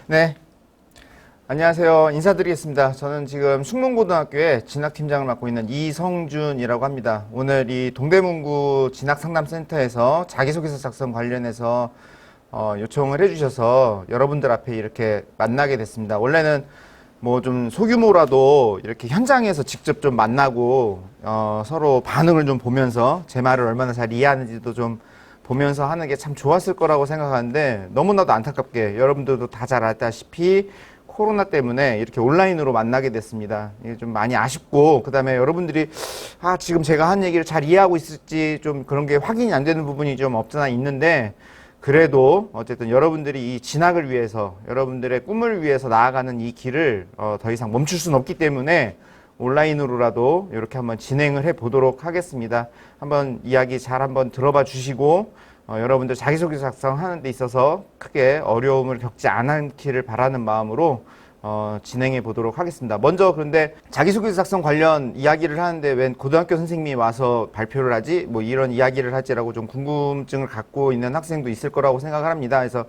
네, 안녕하세요. 인사드리겠습니다. 저는 지금 숙문고등학교에 진학팀장을 맡고 있는 이성준이라고 합니다. 오늘 이 동대문구 진학상담센터에서 자기소개서 작성 관련해서 요청을 해주셔서 여러분들 앞에 이렇게 만나게 됐습니다. 원래는 뭐 좀 소규모라도 이렇게 현장에서 직접 좀 만나고 서로 반응을 좀 보면서 제 말을 얼마나 잘 이해하는지도 좀 보면서 하는 게 참 좋았을 거라고 생각하는데, 너무나도 안타깝게 여러분들도 다 잘 알다시피 코로나 때문에 이렇게 온라인으로 만나게 됐습니다. 이게 좀 많이 아쉽고, 그 다음에 여러분들이 지금 제가 한 얘기를 잘 이해하고 있을지 좀 그런 게 확인이 안 되는 부분이 좀 없잖아 있는데, 그래도 어쨌든 여러분들이 이 진학을 위해서, 여러분들의 꿈을 위해서 나아가는 이 길을 더 이상 멈출 수는 없기 때문에 온라인으로라도 이렇게 한번 진행을 해 보도록 하겠습니다. 한번 이야기 잘 한번 들어봐 주시고, 여러분들 자기소개서 작성하는 데 있어서 크게 어려움을 겪지 않기를 바라는 마음으로 진행해 보도록 하겠습니다. 먼저 그런데 자기소개서 작성 관련 이야기를 하는데 웬 고등학교 선생님이 와서 발표를 하지? 뭐 이런 이야기를 하지라고 좀 궁금증을 갖고 있는 학생도 있을 거라고 생각을 합니다. 그래서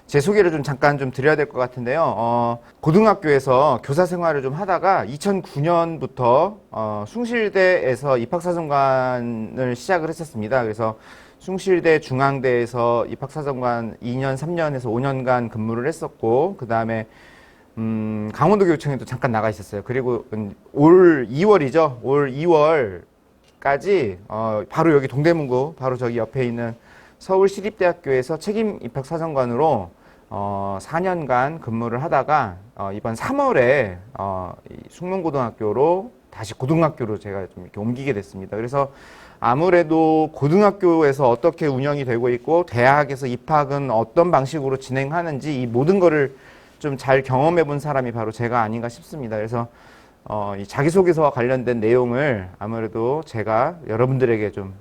제 소개를 좀 잠깐 좀 드려야 될 것 같은데요. 고등학교에서 교사 생활을 좀 하다가 2009년부터 숭실대에서 입학사정관을 시작을 했었습니다. 그래서 숭실대 중앙대에서 입학사정관 2년, 3년에서 5년간 근무를 했었고, 그 다음에 강원도교육청에도 잠깐 나가 있었어요. 그리고 올 2월이죠. 올 2월까지 바로 여기 동대문구 바로 저기 옆에 있는 서울시립대학교에서 책임 입학사정관으로 4년간 근무를 하다가 이번 3월에 숙문고등학교로 다시 고등학교로 제가 좀 이렇게 옮기게 됐습니다. 그래서 아무래도 고등학교에서 어떻게 운영이 되고 있고 대학에서 입학은 어떤 방식으로 진행하는지 이 모든 거를 좀 잘 경험해 본 사람이 바로 제가 아닌가 싶습니다. 그래서 이 자기소개서와 관련된 내용을 아무래도 제가 여러분들에게 좀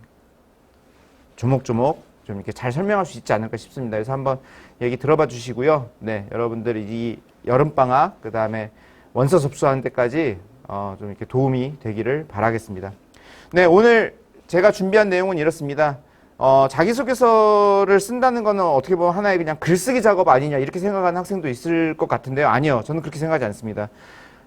조목조목 좀 이렇게 잘 설명할 수 있지 않을까 싶습니다. 그래서 한번 얘기 들어봐 주시고요. 네, 여러분들이 이 여름방학, 그 다음에 원서 접수하는 데까지 좀 이렇게 도움이 되기를 바라겠습니다. 네, 오늘 제가 준비한 내용은 이렇습니다. 자기소개서를 쓴다는 거는 어떻게 보면 하나의 그냥 글쓰기 작업 아니냐 이렇게 생각하는 학생도 있을 것 같은데요. 아니요. 저는 그렇게 생각하지 않습니다.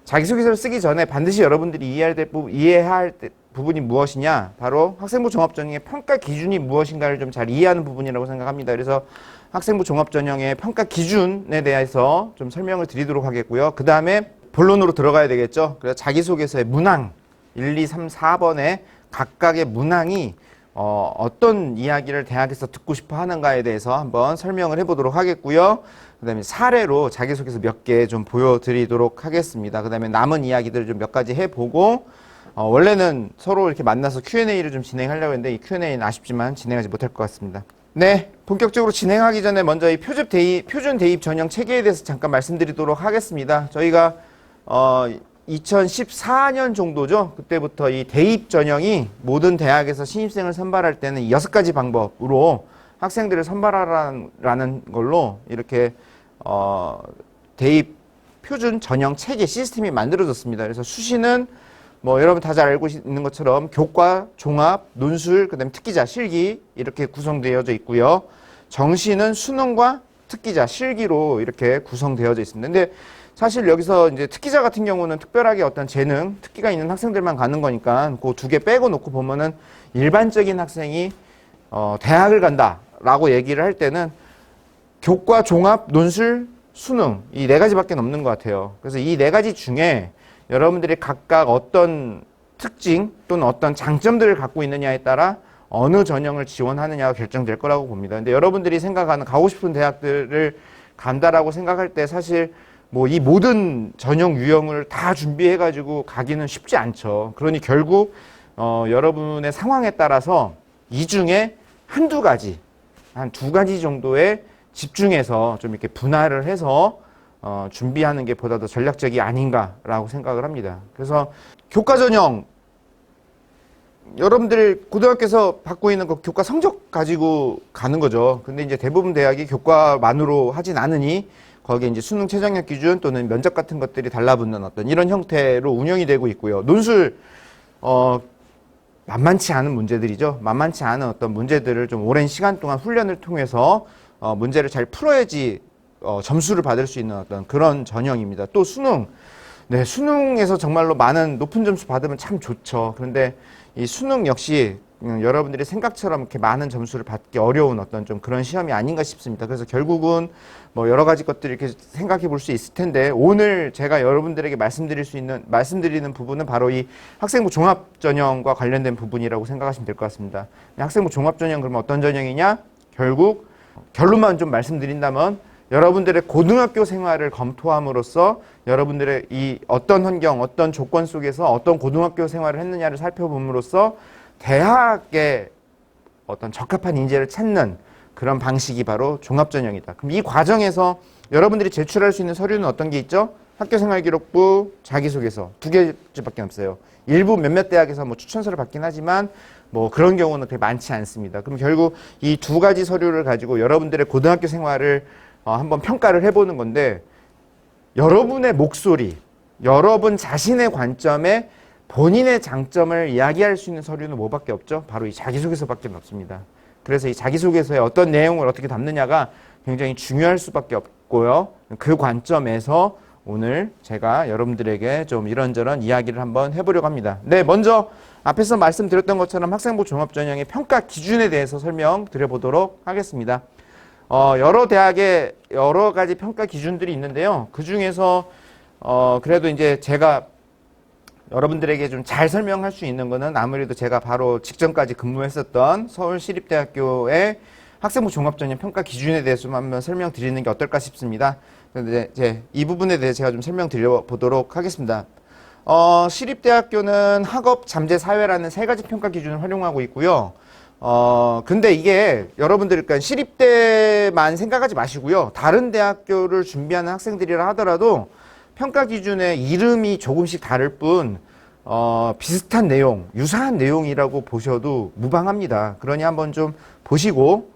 자기소개서를 쓰기 전에 반드시 여러분들이 이해해야 할 부분이 무엇이냐, 바로 학생부 종합전형의 평가 기준이 무엇인가를 좀 잘 이해하는 부분이라고 생각합니다. 그래서 학생부 종합전형의 평가 기준에 대해서 좀 설명을 드리도록 하겠고요. 그 다음에 본론으로 들어가야 되겠죠. 그래서 자기소개서의 문항 1, 2, 3, 4번의 각각의 문항이 어떤 이야기를 대학에서 듣고 싶어 하는가에 대해서 한번 설명을 해보도록 하겠고요. 그 다음에 사례로 자기소개서 몇 개 좀 보여드리도록 하겠습니다. 그 다음에 남은 이야기들을 좀 몇 가지 해보고, 원래는 서로 이렇게 만나서 Q&A를 좀 진행하려고 했는데 이 Q&A는 아쉽지만 진행하지 못할 것 같습니다. 네, 본격적으로 진행하기 전에 먼저 이 표준 대입 전형 체계에 대해서 잠깐 말씀드리도록 하겠습니다. 저희가 2014년 정도죠. 그때부터 이 대입 전형이 모든 대학에서 신입생을 선발할 때는 6가지 방법으로 학생들을 선발하라는 걸로 이렇게 대입 표준 전형 체계 시스템이 만들어졌습니다. 그래서 수시는 뭐 여러분 다 잘 알고 있는 것처럼 교과, 종합, 논술, 그다음에 특기자, 실기 이렇게 구성되어져 있고요. 정시는 수능과 특기자, 실기로 이렇게 구성되어져 있습니다. 근데 사실 여기서 이제 특기자 같은 경우는 특별하게 어떤 재능, 특기가 있는 학생들만 가는 거니까 그 두 개 빼고 놓고 보면은 일반적인 학생이 대학을 간다라고 얘기를 할 때는 교과, 종합, 논술, 수능 이 네 가지밖에 없는 것 같아요. 그래서 이 네 가지 중에 여러분들이 각각 어떤 특징 또는 어떤 장점들을 갖고 있느냐에 따라 어느 전형을 지원하느냐가 결정될 거라고 봅니다. 근데 여러분들이 생각하는 가고 싶은 대학들을 간다라고 생각할 때 사실 뭐 이 모든 전형 유형을 다 준비해가지고 가기는 쉽지 않죠. 그러니 결국 여러분의 상황에 따라서 이 중에 한두 가지, 한 두 가지 정도에 집중해서 좀 이렇게 분할을 해서 준비하는 게 보다 더 전략적이 아닌가라고 생각을 합니다. 그래서 교과 전형, 여러분들 고등학교에서 받고 있는 그 교과 성적 가지고 가는 거죠. 근데 이제 대부분 대학이 교과만으로 하진 않으니 거기에 이제 수능 최저학력 기준 또는 면접 같은 것들이 달라붙는 어떤 이런 형태로 운영이 되고 있고요. 논술, 만만치 않은 문제들이죠. 만만치 않은 어떤 문제들을 좀 오랜 시간 동안 훈련을 통해서 문제를 잘 풀어야지 점수를 받을 수 있는 어떤 그런 전형입니다. 또 수능. 네, 수능에서 정말로 많은 높은 점수 받으면 참 좋죠. 그런데 이 수능 역시 여러분들이 생각처럼 이렇게 많은 점수를 받기 어려운 어떤 좀 그런 시험이 아닌가 싶습니다. 그래서 결국은 뭐 여러 가지 것들을 이렇게 생각해 볼 수 있을 텐데, 오늘 제가 여러분들에게 말씀드리는 부분은 바로 이 학생부 종합전형과 관련된 부분이라고 생각하시면 될 것 같습니다. 학생부 종합전형 그러면 어떤 전형이냐? 결국 결론만 좀 말씀드린다면, 여러분들의 고등학교 생활을 검토함으로써 여러분들의 이 어떤 환경, 어떤 조건 속에서 어떤 고등학교 생활을 했느냐를 살펴봄으로써 대학의 어떤 적합한 인재를 찾는 그런 방식이 바로 종합전형이다. 그럼 이 과정에서 여러분들이 제출할 수 있는 서류는 어떤 게 있죠? 학교생활기록부, 자기소개서 두 개밖에 없어요. 일부 몇몇 대학에서 뭐 추천서를 받긴 하지만 뭐 그런 경우는 되게 많지 않습니다. 그럼 결국 이 두 가지 서류를 가지고 여러분들의 고등학교 생활을 한번 평가를 해보는 건데, 여러분의 목소리, 여러분 자신의 관점에 본인의 장점을 이야기할 수 있는 서류는 뭐밖에 없죠? 바로 이 자기소개서밖에 없습니다. 그래서 이 자기소개서에 어떤 내용을 어떻게 담느냐가 굉장히 중요할 수밖에 없고요. 그 관점에서 오늘 제가 여러분들에게 좀 이런저런 이야기를 한번 해보려고 합니다. 네, 먼저 앞에서 말씀드렸던 것처럼 학생부 종합전형의 평가 기준에 대해서 설명드려보도록 하겠습니다. 여러 대학의 여러 가지 평가 기준들이 있는데요. 그 중에서 그래도 이제 제가 여러분들에게 좀 잘 설명할 수 있는 거는 아무래도 제가 바로 직전까지 근무했었던 서울시립대학교의 학생부 종합전형 평가 기준에 대해서 좀 한번 설명드리는 게 어떨까 싶습니다. 그런데 이제 이 부분에 대해 제가 좀 설명드려 보도록 하겠습니다. 시립대학교는 학업, 잠재, 사회라는 세 가지 평가 기준을 활용하고 있고요. 근데 이게 여러분들, 그러니까 시립대만 생각하지 마시고요. 다른 대학교를 준비하는 학생들이라 하더라도 평가 기준의 이름이 조금씩 다를 뿐, 비슷한 내용, 유사한 내용이라고 보셔도 무방합니다. 그러니 한번 좀 보시고,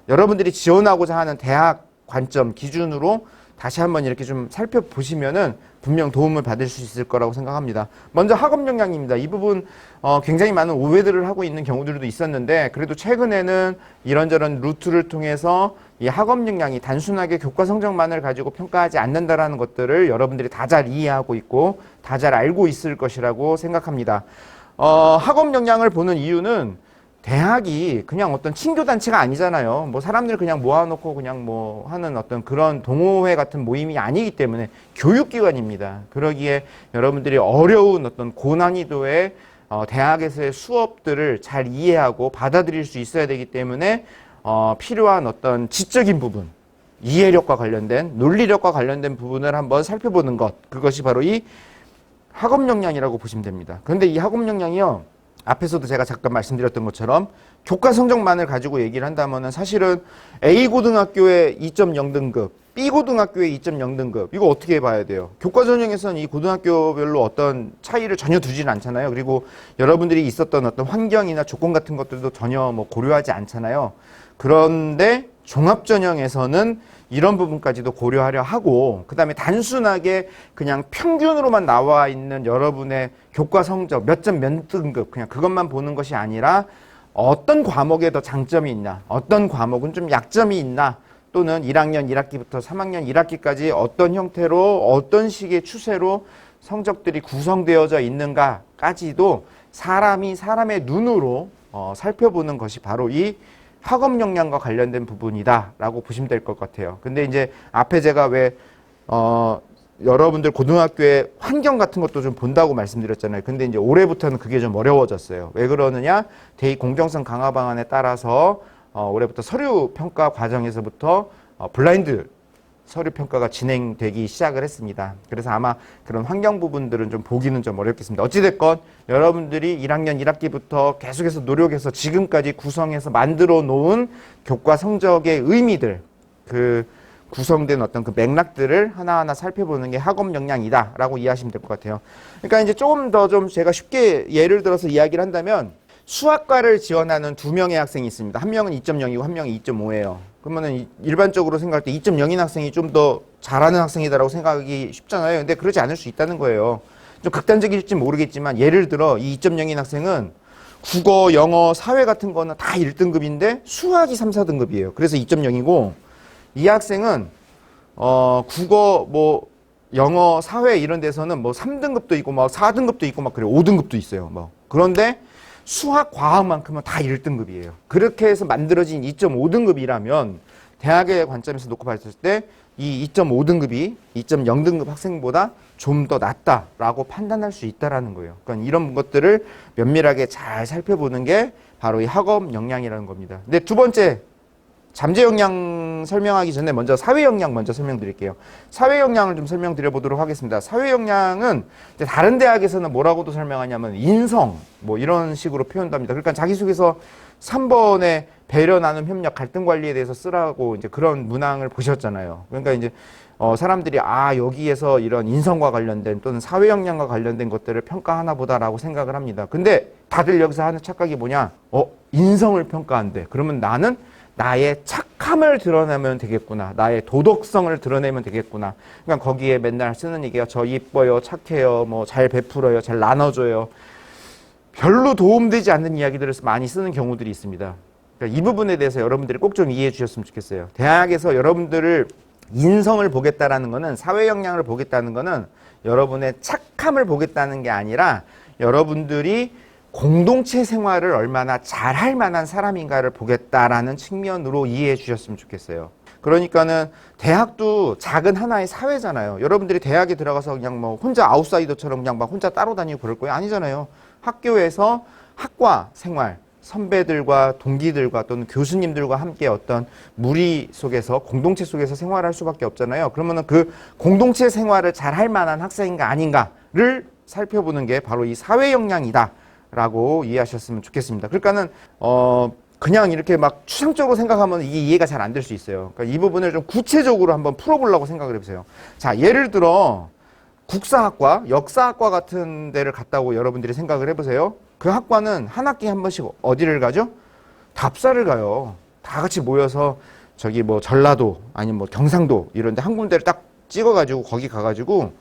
여러분들이 지원하고자 하는 대학 관점 기준으로 다시 한번 이렇게 좀 살펴보시면은 분명 도움을 받을 수 있을 거라고 생각합니다. 먼저 학업 역량입니다. 이 부분 굉장히 많은 오해들을 하고 있는 경우들도 있었는데, 그래도 최근에는 이런저런 루트를 통해서 이 학업 역량이 단순하게 교과 성적만을 가지고 평가하지 않는다라는 것들을 여러분들이 다 잘 이해하고 있고 다 잘 알고 있을 것이라고 생각합니다. 학업 역량을 보는 이유는 대학이 그냥 어떤 친교단체가 아니잖아요. 뭐 사람들 그냥 모아놓고 그냥 뭐 하는 어떤 그런 동호회 같은 모임이 아니기 때문에 교육기관입니다. 그러기에 여러분들이 어려운 어떤 고난이도의 대학에서의 수업들을 잘 이해하고 받아들일 수 있어야 되기 때문에 필요한 어떤 지적인 부분, 이해력과 관련된, 논리력과 관련된 부분을 한번 살펴보는 것, 그것이 바로 이 학업 역량이라고 보시면 됩니다. 그런데 이 학업 역량이요, 앞에서도 제가 잠깐 말씀드렸던 것처럼 교과 성적만을 가지고 얘기를 한다면은 사실은 A 고등학교의 2.0등급, B 고등학교의 2.0등급, 이거 어떻게 봐야 돼요? 교과 전형에서는 이 고등학교별로 어떤 차이를 전혀 두지는 않잖아요. 그리고 여러분들이 있었던 어떤 환경이나 조건 같은 것들도 전혀 뭐 고려하지 않잖아요. 그런데 종합전형에서는 이런 부분까지도 고려하려 하고, 그 다음에 단순하게 그냥 평균으로만 나와 있는 여러분의 교과 성적 몇 점 몇 등급, 그냥 그것만 보는 것이 아니라 어떤 과목에 더 장점이 있나, 어떤 과목은 좀 약점이 있나, 또는 1학년 1학기부터 3학년 1학기까지 어떤 형태로 어떤 식의 추세로 성적들이 구성되어져 있는가까지도 사람이 사람의 눈으로 살펴보는 것이 바로 이 학업 역량과 관련된 부분이다라고 보시면 될 것 같아요. 근데 이제 앞에 제가 왜 여러분들 고등학교의 환경 같은 것도 좀 본다고 말씀드렸잖아요. 근데 이제 올해부터는 그게 좀 어려워졌어요. 왜 그러느냐? 대입 공정성 강화 방안에 따라서 올해부터 서류 평가 과정에서부터 블라인드 서류 평가가 진행되기 시작을 했습니다. 그래서 아마 그런 환경 부분들은 좀 보기는 좀 어렵겠습니다. 어찌됐건 여러분들이 1학년 1학기부터 계속해서 노력해서 지금까지 구성해서 만들어 놓은 교과 성적의 의미들, 그 구성된 어떤 그 맥락들을 하나하나 살펴보는 게 학업 역량이다라고 이해하시면 될 것 같아요. 그러니까 이제 조금 더 좀 제가 쉽게 예를 들어서 이야기를 한다면, 수학과를 지원하는 두 명의 학생이 있습니다. 한 명은 2.0이고 한 명이 2.5예요. 그러면은 일반적으로 생각할 때 2.0인 학생이 좀 더 잘하는 학생이다라고 생각하기 쉽잖아요. 근데 그러지 않을 수 있다는 거예요. 좀 극단적일지 모르겠지만, 예를 들어 이 2.0인 학생은 국어, 영어, 사회 같은 거는 다 1등급인데 수학이 3, 4등급이에요. 그래서 2.0이고, 이 학생은 국어, 뭐, 영어, 사회 이런 데서는 뭐 3등급도 있고 막 4등급도 있고 막 그래요. 5등급도 있어요. 뭐. 그런데 수학, 과학만큼은 다 1등급이에요. 그렇게 해서 만들어진 2.5등급이라면 대학의 관점에서 놓고 봤을 때 이 2.5등급이 2.0등급 학생보다 좀 더 낫다라고 판단할 수 있다라는 거예요. 그러니까 이런 것들을 면밀하게 잘 살펴보는 게 바로 이 학업 역량이라는 겁니다. 근데 두 번째, 잠재 역량 설명하기 전에 먼저 사회 역량 먼저 설명드릴게요. 사회 역량을 좀 설명드려 보도록 하겠습니다. 사회 역량은 다른 대학에서는 뭐라고도 설명하냐면 인성 뭐 이런 식으로 표현도 합니다. 그러니까 자기소개서 3번에 배려, 나눔, 협력, 갈등 관리에 대해서 쓰라고 이제 그런 문항을 보셨잖아요. 그러니까 이제 사람들이 여기에서 이런 인성과 관련된 또는 사회 역량과 관련된 것들을 평가하나 보다라고 생각을 합니다. 근데 다들 여기서 하는 착각이 뭐냐? 인성을 평가한대. 그러면 나는 나의 착함을 드러내면 되겠구나. 나의 도덕성을 드러내면 되겠구나. 그러니까 거기에 맨날 쓰는 얘기가 저 이뻐요, 착해요, 뭐 잘 베풀어요, 잘 나눠줘요. 별로 도움되지 않는 이야기들을 많이 쓰는 경우들이 있습니다. 그러니까 이 부분에 대해서 여러분들이 꼭 좀 이해해 주셨으면 좋겠어요. 대학에서 여러분들을 인성을 보겠다라는 거는, 사회 역량을 보겠다는 거는 여러분의 착함을 보겠다는 게 아니라 여러분들이 공동체 생활을 얼마나 잘할 만한 사람인가를 보겠다라는 측면으로 이해해 주셨으면 좋겠어요. 그러니까는 대학도 작은 하나의 사회잖아요. 여러분들이 대학에 들어가서 그냥 뭐 혼자 아웃사이더처럼 그냥 막 혼자 따로 다니고 그럴 거예요? 아니잖아요. 학교에서 학과 생활, 선배들과 동기들과 또는 교수님들과 함께 어떤 무리 속에서 공동체 속에서 생활할 수밖에 없잖아요. 그러면은 그 공동체 생활을 잘할 만한 학생인가 아닌가를 살펴보는 게 바로 이 사회 역량이다 라고 이해하셨으면 좋겠습니다. 그러니까는 그냥 이렇게 막 추상적으로 생각하면 이게 이해가 잘 안 될 수 있어요. 그러니까 이 부분을 좀 구체적으로 한번 풀어보려고 생각을 해보세요. 자, 예를 들어 국사학과, 역사학과 같은 데를 갔다고 여러분들이 생각을 해보세요. 그 학과는 한 학기에 한 번씩 어디를 가죠? 답사를 가요. 다 같이 모여서 저기 뭐 전라도 아니면 뭐 경상도 이런 데 한 군데를 딱 찍어가지고 거기 가가지고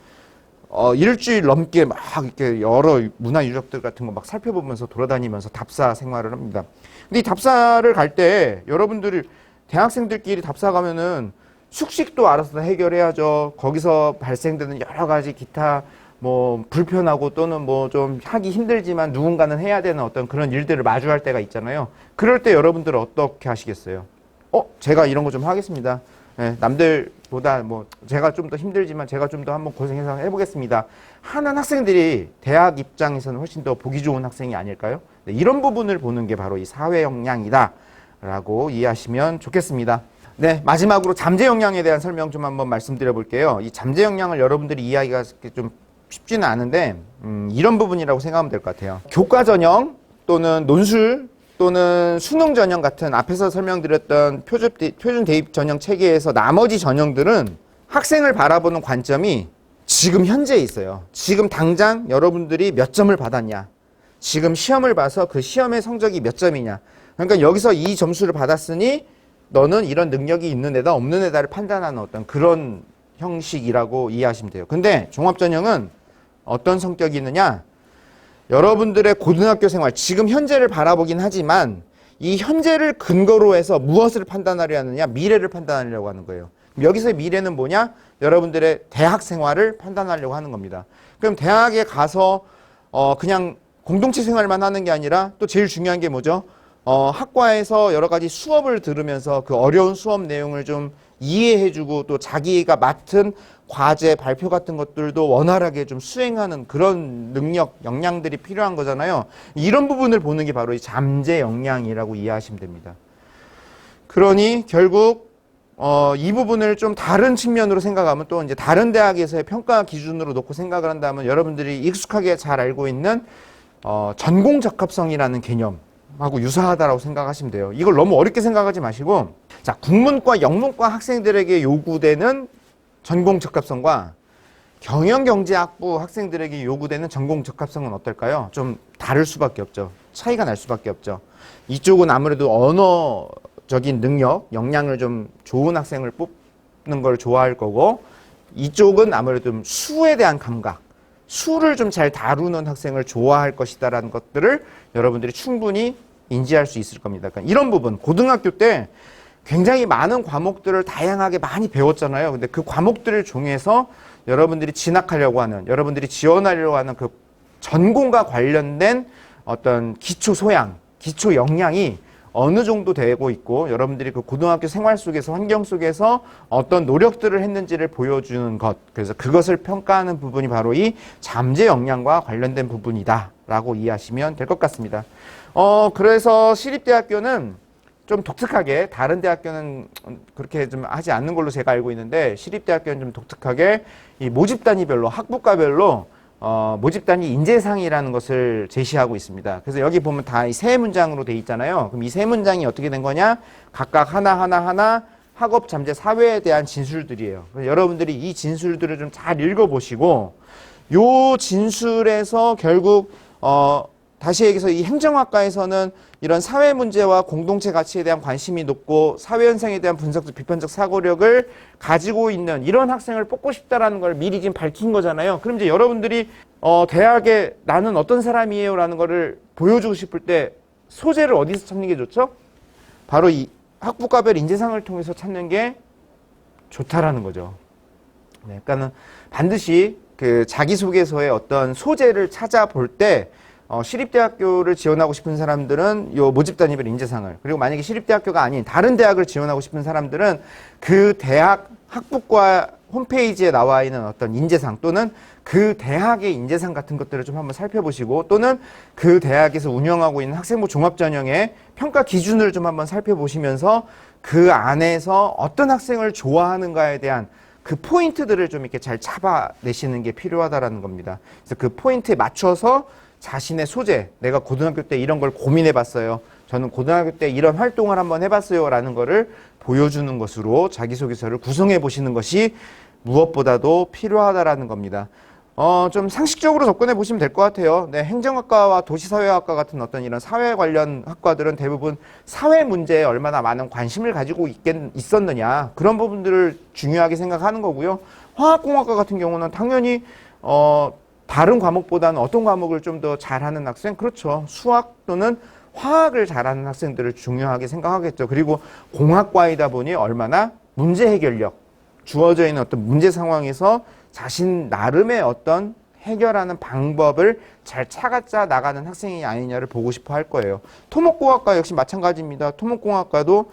일주일 넘게 막 이렇게 여러 문화 유적들 같은 거 막 살펴보면서 돌아다니면서 답사 생활을 합니다. 근데 이 답사를 갈 때 여러분들이 대학생들끼리 답사 가면은 숙식도 알아서 해결해야죠. 거기서 발생되는 여러 가지 기타 뭐 불편하고 또는 뭐 좀 하기 힘들지만 누군가는 해야 되는 어떤 그런 일들을 마주할 때가 있잖아요. 그럴 때 여러분들은 어떻게 하시겠어요? 제가 이런 거 좀 하겠습니다. 네, 남들보다 뭐 제가 좀 더 힘들지만 제가 좀 더 한번 고생해서 해보겠습니다 하는 학생들이 대학 입장에서는 훨씬 더 보기 좋은 학생이 아닐까요? 네, 이런 부분을 보는 게 바로 이 사회 역량이다 라고 이해하시면 좋겠습니다. 네, 마지막으로 잠재 역량에 대한 설명 좀 한번 말씀드려 볼게요. 이 잠재 역량을 여러분들이 이해하기가 좀 쉽지는 않은데 이런 부분이라고 생각하면 될 것 같아요. 교과 전형 또는 논술 또는 수능 전형 같은 앞에서 설명드렸던 표준 대입 전형 체계에서 나머지 전형들은 학생을 바라보는 관점이 지금 현재에 있어요. 지금 당장 여러분들이 몇 점을 받았냐. 지금 시험을 봐서 그 시험의 성적이 몇 점이냐. 그러니까 여기서 이 점수를 받았으니 너는 이런 능력이 있는 애다 없는 애다를 판단하는 어떤 그런 형식이라고 이해하시면 돼요. 근데 종합전형은 어떤 성격이 있느냐. 여러분들의 고등학교 생활, 지금 현재를 바라보긴 하지만 이 현재를 근거로 해서 무엇을 판단하려 하느냐, 미래를 판단하려고 하는 거예요. 여기서의 미래는 뭐냐? 여러분들의 대학 생활을 판단하려고 하는 겁니다. 그럼 대학에 가서 그냥 공동체 생활만 하는 게 아니라 또 제일 중요한 게 뭐죠? 학과에서 여러 가지 수업을 들으면서 그 어려운 수업 내용을 좀 이해해주고 또 자기가 맡은 과제, 발표 같은 것들도 원활하게 좀 수행하는 그런 능력, 역량들이 필요한 거잖아요. 이런 부분을 보는 게 바로 이 잠재 역량이라고 이해하시면 됩니다. 그러니 결국 이 부분을 좀 다른 측면으로 생각하면 또 이제 다른 대학에서의 평가 기준으로 놓고 생각을 한다면 여러분들이 익숙하게 잘 알고 있는 전공 적합성이라는 개념하고 유사하다라고 생각하시면 돼요. 이걸 너무 어렵게 생각하지 마시고, 자, 국문과 영문과 학생들에게 요구되는 전공 적합성과 경영경제학부 학생들에게 요구되는 전공 적합성은 어떨까요? 좀 다를 수밖에 없죠. 차이가 날 수밖에 없죠. 이쪽은 아무래도 언어적인 능력, 역량을 좀 좋은 학생을 뽑는 걸 좋아할 거고, 이쪽은 아무래도 좀 수에 대한 감각, 수를 좀 잘 다루는 학생을 좋아할 것이다라는 것들을 여러분들이 충분히 인지할 수 있을 겁니다. 그러니까 이런 부분, 고등학교 때 굉장히 많은 과목들을 다양하게 많이 배웠잖아요. 근데 그 과목들을 중에서 여러분들이 진학하려고 하는, 여러분들이 지원하려고 하는 그 전공과 관련된 어떤 기초 소양, 기초 역량이 어느 정도 되고 있고 여러분들이 그 고등학교 생활 속에서 환경 속에서 어떤 노력들을 했는지를 보여주는 것, 그래서 그것을 평가하는 부분이 바로 이 잠재 역량과 관련된 부분이다 라고 이해하시면 될 것 같습니다. 그래서 시립대학교는 좀 독특하게, 다른 대학교는 그렇게 좀 하지 않는 걸로 제가 알고 있는데 시립대학교는 좀 독특하게 이 모집 단위별로, 학부과별로 모집 단위 인재상이라는 것을 제시하고 있습니다. 그래서 여기 보면 다 이 세 문장으로 돼 있잖아요. 그럼 이 세 문장이 어떻게 된 거냐? 각각 하나 학업 잠재 사회에 대한 진술들이에요. 그래서 여러분들이 이 진술들을 좀 잘 읽어보시고 요 진술에서 결국 다시 얘기해서 이 행정학과에서는 이런 사회 문제와 공동체 가치에 대한 관심이 높고 사회 현상에 대한 분석적 비판적 사고력을 가지고 있는 이런 학생을 뽑고 싶다라는 걸 미리 지금 밝힌 거잖아요. 그럼 이제 여러분들이 대학에 나는 어떤 사람이에요 라는 거를 보여주고 싶을 때 소재를 어디서 찾는 게 좋죠? 바로 이 학부과별 인재상을 통해서 찾는 게 좋다라는 거죠. 네, 그러니까는 반드시 그 자기소개서의 어떤 소재를 찾아볼 때 시립대학교를 지원하고 싶은 사람들은 요 모집 단위별 인재상을, 그리고 만약에 시립대학교가 아닌 다른 대학을 지원하고 싶은 사람들은 그 대학 학부과 홈페이지에 나와 있는 어떤 인재상 또는 그 대학의 인재상 같은 것들을 좀 한번 살펴보시고 또는 그 대학에서 운영하고 있는 학생부 종합전형의 평가 기준을 좀 한번 살펴보시면서 그 안에서 어떤 학생을 좋아하는가에 대한 그 포인트들을 좀 이렇게 잘 잡아내시는 게 필요하다라는 겁니다. 그래서 그 포인트에 맞춰서 자신의 소재, 내가 고등학교 때 이런 걸 고민해 봤어요. 저는 고등학교 때 이런 활동을 한번 해봤어요. 라는 거를 보여주는 것으로 자기소개서를 구성해 보시는 것이 무엇보다도 필요하다라는 겁니다. 좀 상식적으로 접근해 보시면 될 것 같아요. 네, 행정학과와 도시사회학과 같은 어떤 이런 사회 관련 학과들은 대부분 사회 문제에 얼마나 많은 관심을 가지고 있었느냐. 그런 부분들을 중요하게 생각하는 거고요. 화학공학과 같은 경우는 당연히, 다른 과목보다는 어떤 과목을 좀 더 잘하는 학생? 그렇죠. 수학 또는 화학을 잘하는 학생들을 중요하게 생각하겠죠. 그리고 공학과이다 보니 얼마나 문제 해결력, 주어져 있는 어떤 문제 상황에서 자신 나름의 어떤 해결하는 방법을 잘 찾아 나가는 학생이 아니냐를 보고 싶어 할 거예요. 토목공학과 역시 마찬가지입니다. 토목공학과도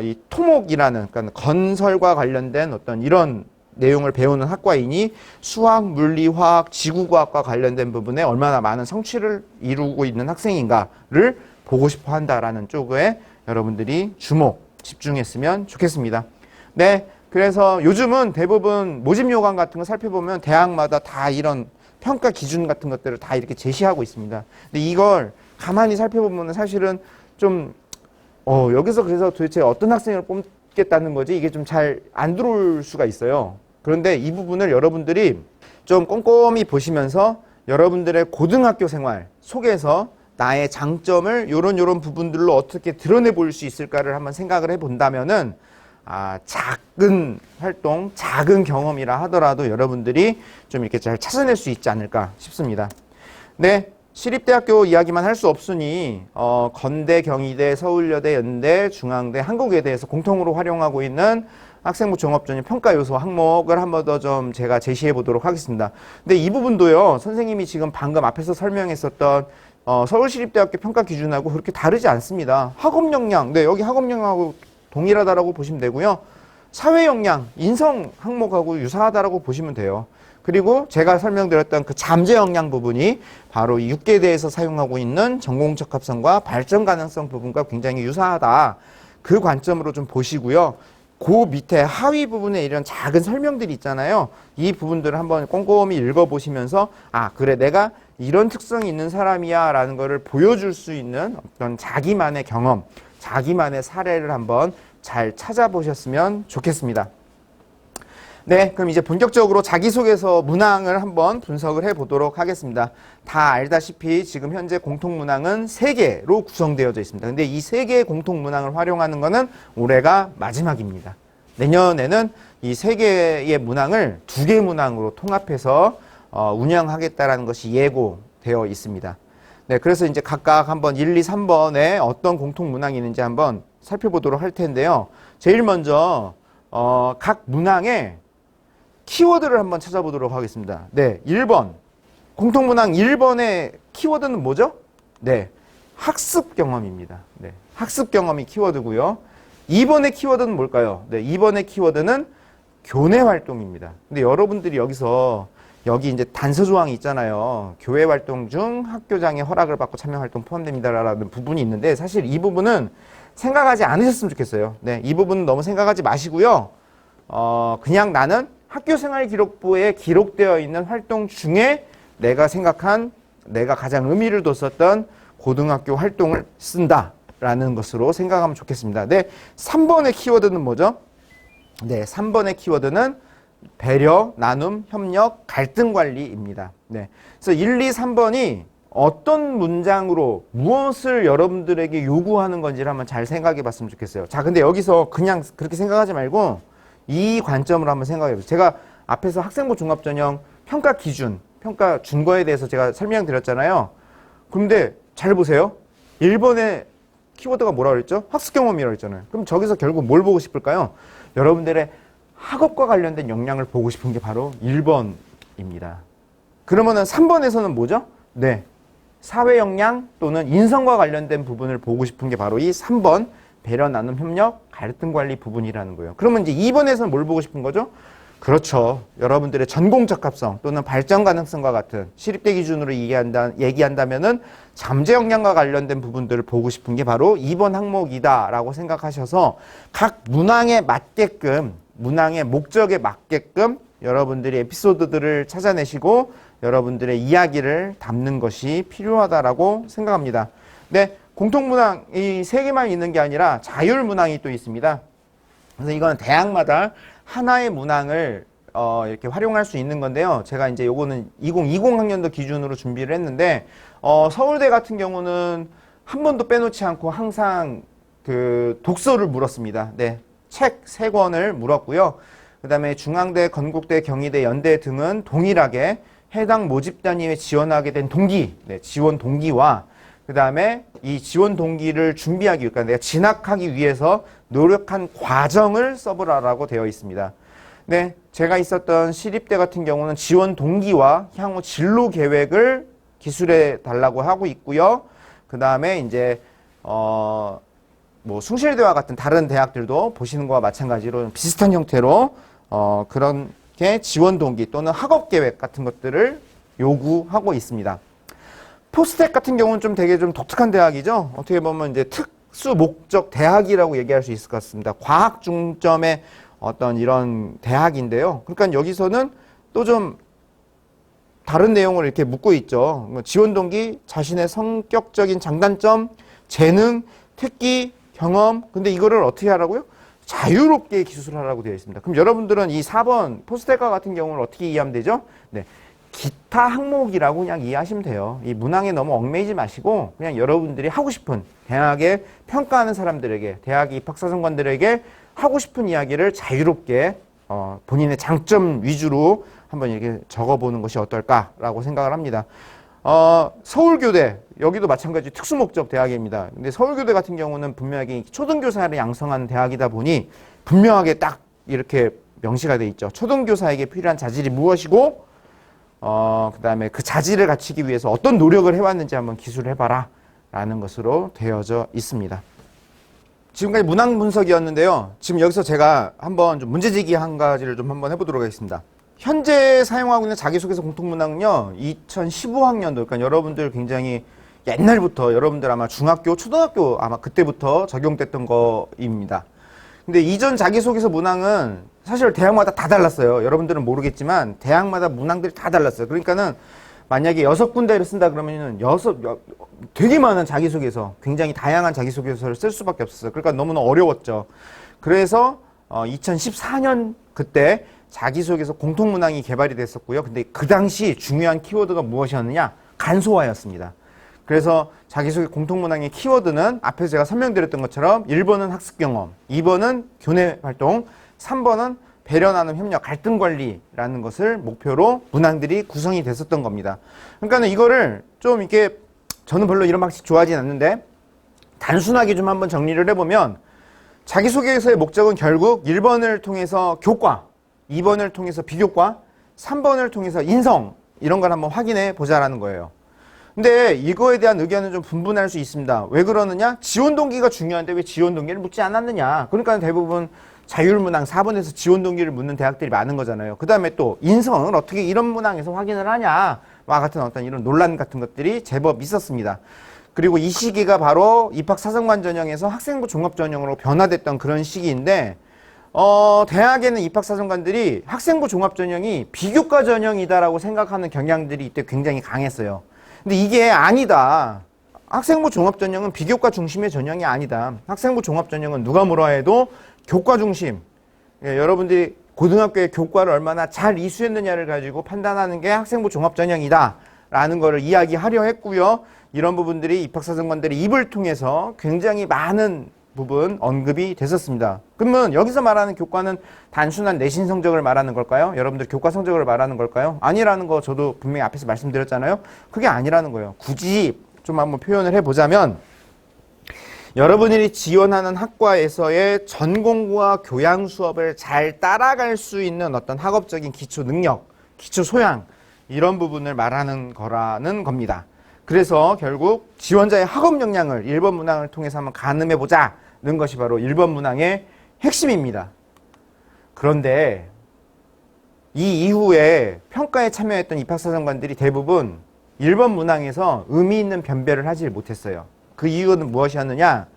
이 토목이라는, 그러니까 건설과 관련된 어떤 이런 내용을 배우는 학과이니 수학, 물리, 화학, 지구과학과 관련된 부분에 얼마나 많은 성취를 이루고 있는 학생인가를 보고 싶어 한다라는 쪽에 여러분들이 집중했으면 좋겠습니다. 네, 그래서 요즘은 대부분 모집 요강 같은 거 살펴보면 대학마다 다 이런 평가 기준 같은 것들을 다 이렇게 제시하고 있습니다. 근데 이걸 가만히 살펴보면 사실은 좀 여기서 그래서 도대체 어떤 학생을 뽑겠다는 거지 이게 좀 잘 안 들어올 수가 있어요. 그런데 이 부분을 여러분들이 좀 꼼꼼히 보시면서 여러분들의 고등학교 생활 속에서 나의 장점을 요런 부분들로 어떻게 드러내 볼 수 있을까를 한번 생각을 해 본다면은 작은 활동, 작은 경험이라 하더라도 여러분들이 좀 이렇게 잘 찾아낼 수 있지 않을까 싶습니다. 네. 시립대학교 이야기만 할 수 없으니 건대, 경희대, 서울여대, 연대, 중앙대, 한국외대에서 공통으로 활용하고 있는 학생부 종합전형 평가 요소 항목을 한 번 더 좀 제가 제시해 보도록 하겠습니다. 근데 이 부분도요, 선생님이 지금 방금 앞에서 설명했었던 서울시립대학교 평가 기준하고 그렇게 다르지 않습니다. 학업 역량, 네, 여기 학업 역량하고 동일하다라고 보시면 되고요. 사회 역량, 인성 항목하고 유사하다라고 보시면 돼요. 그리고 제가 설명드렸던 그 잠재 역량 부분이 바로 이 6계대에서 사용하고 있는 전공적합성과 발전 가능성 부분과 굉장히 유사하다. 그 관점으로 좀 보시고요. 그 밑에 하위 부분에 이런 작은 설명들이 있잖아요. 이 부분들을 한번 꼼꼼히 읽어보시면서 그래 내가 이런 특성이 있는 사람이야 라는 거를 보여줄 수 있는 어떤 자기만의 경험, 자기만의 사례를 한번 잘 찾아보셨으면 좋겠습니다. 네, 그럼 이제 본격적으로 자기소개서 문항을 한번 분석을 해보도록 하겠습니다. 다 알다시피 지금 현재 공통문항은 3개로 구성되어져 있습니다. 근데 이 3개의 공통문항을 활용하는 거는 올해가 마지막입니다. 내년에는 이 3개의 문항을 2개 문항으로 통합해서 운영하겠다라는 것이 예고되어 있습니다. 네, 그래서 이제 각각 한번 1, 2, 3번에 어떤 공통문항이 있는지 한번 살펴보도록 할 텐데요. 제일 먼저 각 문항의 키워드를 한번 찾아보도록 하겠습니다. 네, 1번 공통문항 1번의 키워드는 뭐죠? 네, 학습 경험입니다. 네, 학습 경험이 키워드고요. 2번의 키워드는 뭘까요? 네, 2번의 키워드는 교내 활동입니다. 근데 여러분들이 여기 이제 단서 조항이 있잖아요. 교회 활동 중 학교장의 허락을 받고 참여 활동 포함됩니다라는 부분이 있는데 사실 이 부분은 생각하지 않으셨으면 좋겠어요. 네, 이 부분은 너무 생각하지 마시고요. 그냥 나는 학교생활기록부에 기록되어 있는 활동 중에 내가 가장 의미를 뒀었던 고등학교 활동을 쓴다라는 것으로 생각하면 좋겠습니다. 네, 3번의 키워드는 뭐죠? 네, 3번의 키워드는 배려, 나눔, 협력, 갈등 관리입니다. 네. 그래서 1, 2, 3번이 어떤 문장으로 무엇을 여러분들에게 요구하는 건지를 한번 잘 생각해 봤으면 좋겠어요. 자, 근데 여기서 그냥 그렇게 생각하지 말고 이 관점으로 한번 생각해 보세요. 제가 앞에서 학생부 종합전형 평가 기준, 평가 준거에 대해서 제가 설명드렸잖아요. 그런데 잘 보세요. 1번의 키워드가 뭐라고 그랬죠? 학습 경험이라고 했잖아요. 그럼 저기서 결국 뭘 보고 싶을까요? 여러분들의 학업과 관련된 역량을 보고 싶은 게 바로 1번입니다. 그러면은 3번에서는 뭐죠? 네, 사회 역량 또는 인성과 관련된 부분을 보고 싶은 게 바로 이 3번 배려, 나눔, 협력, 갈등 관리 부분이라는 거예요. 그러면 이제 2번에서는 뭘 보고 싶은 거죠? 그렇죠. 여러분들의 전공 적합성 또는 발전 가능성과 같은 시립대 기준으로 얘기한다면은 잠재 역량과 관련된 부분들을 보고 싶은 게 바로 2번 항목이다라고 생각하셔서 각 문항에 맞게끔, 문항의 목적에 맞게끔 여러분들이 에피소드들을 찾아내시고 여러분들의 이야기를 담는 것이 필요하다라고 생각합니다. 네, 공통문항 이 3개만 있는 게 아니라 자율문항이 또 있습니다. 그래서 이거는 대학마다 하나의 문항을 이렇게 활용할 수 있는 건데요. 제가 이제 요거는 2020 학년도 기준으로 준비를 했는데 서울대 같은 경우는 한 번도 빼놓지 않고 항상 그 독서를 물었습니다. 네, 책 3권을 물었고요. 그 다음에 중앙대, 건국대, 경희대, 연대 등은 동일하게 해당 모집 단위에 지원하게 된 동기, 네, 지원 동기와 그 다음에 이 지원 동기를 준비하기, 그러니까 내가 진학하기 위해서 노력한 과정을 써보라라고 되어 있습니다. 네, 제가 있었던 시립대 같은 경우는 지원 동기와 향후 진로 계획을 기술해 달라고 하고 있고요. 그 다음에 이제 뭐 숭실대와 같은 다른 대학들도 보시는 것과 마찬가지로 비슷한 형태로 그렇게 지원 동기 또는 학업 계획 같은 것들을 요구하고 있습니다. 포스텍 같은 경우는 좀 되게 좀 독특한 대학이죠. 어떻게 보면 이제 특수 목적 대학이라고 얘기할 수 있을 것 같습니다. 과학 중점의 어떤 이런 대학인데요. 그러니까 여기서는 또 좀 다른 내용을 이렇게 묻고 있죠. 지원 동기, 자신의 성격적인 장단점, 재능, 특기, 경험. 근데 이거를 어떻게 하라고요? 자유롭게 기술하라고 되어 있습니다. 그럼 여러분들은 이 4번 포스텍과 같은 경우를 어떻게 이해하면 되죠? 네, 기타 항목이라고 그냥 이해하시면 돼요. 이 문항에 너무 얽매이지 마시고 그냥 여러분들이 하고 싶은 대학에 평가하는 사람들에게, 대학 입학사정관들에게 하고 싶은 이야기를 자유롭게 본인의 장점 위주로 한번 이렇게 적어보는 것이 어떨까라고 생각을 합니다. 서울교대, 여기도 마찬가지 특수목적 대학입니다. 근데 서울교대 같은 경우는 분명하게 초등교사를 양성하는 대학이다 보니 분명하게 딱 이렇게 명시가 돼 있죠. 초등교사에게 필요한 자질이 무엇이고 그 다음에 그 자질을 갖추기 위해서 어떤 노력을 해왔는지 한번 기술을 해봐라 라는 것으로 되어져 있습니다. 지금까지 문항 분석이었는데요. 지금 여기서 제가 한번 좀 문제제기 한 가지를 좀 한번 해보도록 하겠습니다. 현재 사용하고 있는 자기소개서 공통문항은요, 2015학년도, 그러니까 여러분들 굉장히 옛날부터 여러분들 아마 중학교, 초등학교 아마 그때부터 적용됐던 거입니다. 근데 이전 자기소개서 문항은 사실 대학마다 다 달랐어요. 여러분들은 모르겠지만 대학마다 문항들이 다 달랐어요. 그러니까는 만약에 6군데를 쓴다 그러면은 되게 많은 자기소개서, 굉장히 다양한 자기소개서를 쓸 수밖에 없었어요. 그러니까 너무나 어려웠죠. 그래서 2014년 그때 자기소개서 공통문항이 개발이 됐었고요. 근데 그 당시 중요한 키워드가 무엇이었느냐? 간소화였습니다. 그래서 자기소개 공통문항의 키워드는 앞에서 제가 설명드렸던 것처럼 1번은 학습경험, 2번은 교내활동, 3번은 배려, 나눔, 협력, 갈등 관리라는 것을 목표로 문항들이 구성이 됐었던 겁니다. 그러니까 이거를 좀 이렇게 저는 별로 이런 방식 좋아하진 않는데 단순하게 좀 한번 정리를 해보면 자기소개서의 목적은 결국 1번을 통해서 교과, 2번을 통해서 비교과, 3번을 통해서 인성 이런 걸 한번 확인해 보자라는 거예요. 근데 이거에 대한 의견은 좀 분분할 수 있습니다. 왜 그러느냐? 지원 동기가 중요한데 왜 지원 동기를 묻지 않았느냐? 그러니까 대부분 자율문항 4번에서 지원 동기를 묻는 대학들이 많은 거잖아요. 그 다음에 또 인성을 어떻게 이런 문항에서 확인을 하냐? 와 같은 어떤 이런 논란 같은 것들이 제법 있었습니다. 그리고 이 시기가 바로 입학사정관 전형에서 학생부 종합 전형으로 변화됐던 그런 시기인데 대학에는 입학사정관들이 학생부 종합 전형이 비교과 전형이다라고 생각하는 경향들이 이때 굉장히 강했어요. 근데 이게 아니다. 학생부 종합 전형은 비교과 중심의 전형이 아니다. 학생부 종합 전형은 누가 뭐라 해도 교과 중심. 예, 여러분들이 고등학교의 교과를 얼마나 잘 이수했느냐를 가지고 판단하는 게 학생부 종합 전형이다. 라는 거를 이야기하려 했고요. 이런 부분들이 입학사정관들의 입을 통해서 굉장히 많은 부분 언급이 됐었습니다. 그러면 여기서 말하는 교과는 단순한 내신 성적을 말하는 걸까요? 여러분들 교과 성적을 말하는 걸까요? 아니라는 거 저도 분명히 앞에서 말씀드렸잖아요. 그게 아니라는 거예요. 굳이 좀 한번 표현을 해보자면 여러분들이 지원하는 학과에서의 전공과 교양 수업을 잘 따라갈 수 있는 어떤 학업적인 기초 능력, 기초 소양 이런 부분을 말하는 거라는 겁니다. 그래서 결국 지원자의 학업 역량을 1번 문항을 통해서 한번 가늠해 보자는 것이 바로 1번 문항의 핵심입니다. 그런데 이 이후에 평가에 참여했던 입학사정관들이 대부분 1번 문항에서 의미 있는 변별을 하지 못했어요. 그 이유는 무엇이었느냐?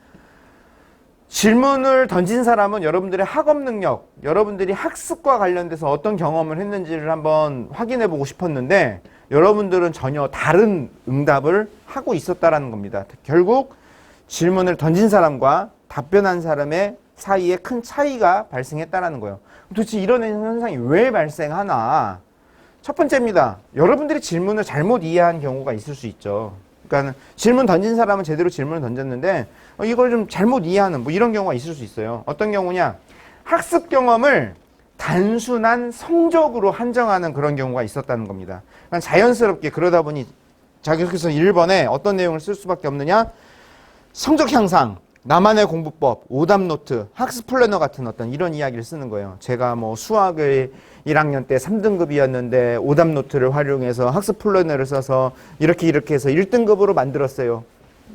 질문을 던진 사람은 여러분들의 학업 능력, 여러분들이 학습과 관련돼서 어떤 경험을 했는지를 한번 확인해 보고 싶었는데 여러분들은 전혀 다른 응답을 하고 있었다라는 겁니다. 결국 질문을 던진 사람과 답변한 사람의 사이에 큰 차이가 발생했다라는 거예요. 도대체 이런 현상이 왜 발생하나? 첫 번째입니다. 여러분들이 질문을 잘못 이해한 경우가 있을 수 있죠. 그러니까 질문 던진 사람은 제대로 질문을 던졌는데 이걸 좀 잘못 이해하는 뭐 이런 경우가 있을 수 있어요. 어떤 경우냐? 학습 경험을 단순한 성적으로 한정하는 그런 경우가 있었다는 겁니다. 그러니까 자연스럽게 그러다 보니 자기소개서 1번에 어떤 내용을 쓸 수밖에 없느냐? 성적 향상, 나만의 공부법, 오답 노트, 학습 플래너 같은 어떤 이런 이야기를 쓰는 거예요. 제가 뭐 수학을 1학년 때 3등급이었는데 오답 노트를 활용해서 학습 플래너를 써서 이렇게 해서 1등급으로 만들었어요.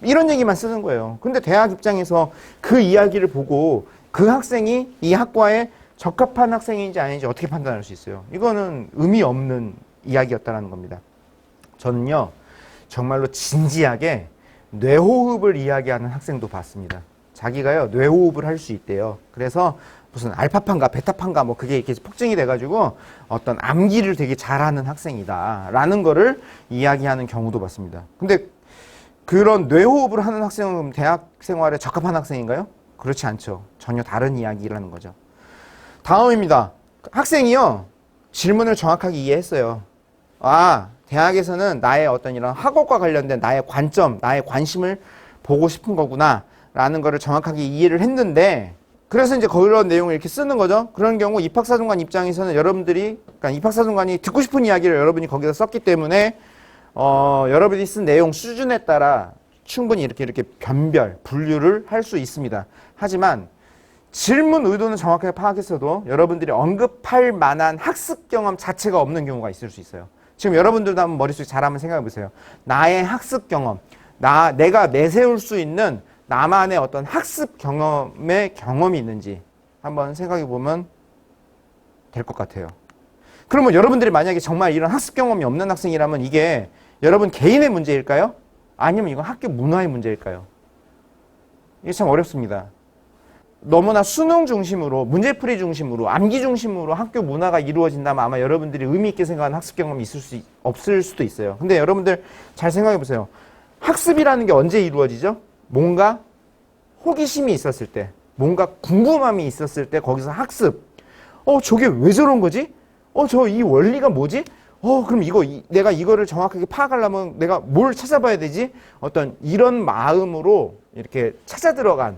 이런 얘기만 쓰는 거예요. 근데 대학 입장에서 그 이야기를 보고 그 학생이 이 학과에 적합한 학생인지 아닌지 어떻게 판단할 수 있어요? 이거는 의미 없는 이야기였다는 겁니다. 저는요, 정말로 진지하게 뇌호흡을 이야기하는 학생도 봤습니다. 자기가요, 뇌호흡을 할 수 있대요. 그래서 무슨 알파판가 베타판가 뭐 그게 이렇게 폭증이 돼가지고 어떤 암기를 되게 잘하는 학생이다라는 거를 이야기하는 경우도 봤습니다. 근데 그런 뇌호흡을 하는 학생은 대학 생활에 적합한 학생인가요? 그렇지 않죠. 전혀 다른 이야기라는 거죠. 다음입니다. 학생이요, 질문을 정확하게 이해했어요. 아, 대학에서는 나의 어떤 이런 학업과 관련된 나의 관점, 나의 관심을 보고 싶은 거구나 라는 거를 정확하게 이해를 했는데, 그래서 이제 그런 내용을 이렇게 쓰는 거죠. 그런 경우 입학사정관 입장에서는 여러분들이, 그러니까 입학사정관이 듣고 싶은 이야기를 여러분이 거기다 썼기 때문에 여러분이 쓴 내용 수준에 따라 충분히 이렇게 변별, 분류를 할 수 있습니다. 하지만 질문 의도는 정확하게 파악했어도 여러분들이 언급할 만한 학습 경험 자체가 없는 경우가 있을 수 있어요. 지금 여러분들도 한번 머릿속에 잘 한번 생각해 보세요. 나의 학습 경험, 내가 내세울 수 있는 나만의 어떤 학습 경험이 있는지 한번 생각해 보면 될 것 같아요. 그러면 여러분들이 만약에 정말 이런 학습 경험이 없는 학생이라면 이게 여러분 개인의 문제일까요? 아니면 이건 학교 문화의 문제일까요? 이게 참 어렵습니다. 너무나 수능 중심으로, 문제풀이 중심으로, 암기 중심으로 학교 문화가 이루어진다면 아마 여러분들이 의미 있게 생각하는 학습 경험이 없을 수도 있어요. 근데 여러분들 잘 생각해 보세요. 학습이라는 게 언제 이루어지죠? 뭔가 호기심이 있었을 때, 뭔가 궁금함이 있었을 때 거기서 학습. 저게 왜 저런 거지? 저 이 원리가 뭐지? 그럼 내가 이거를 정확하게 파악하려면 내가 뭘 찾아봐야 되지? 어떤 이런 마음으로 이렇게 찾아 들어간,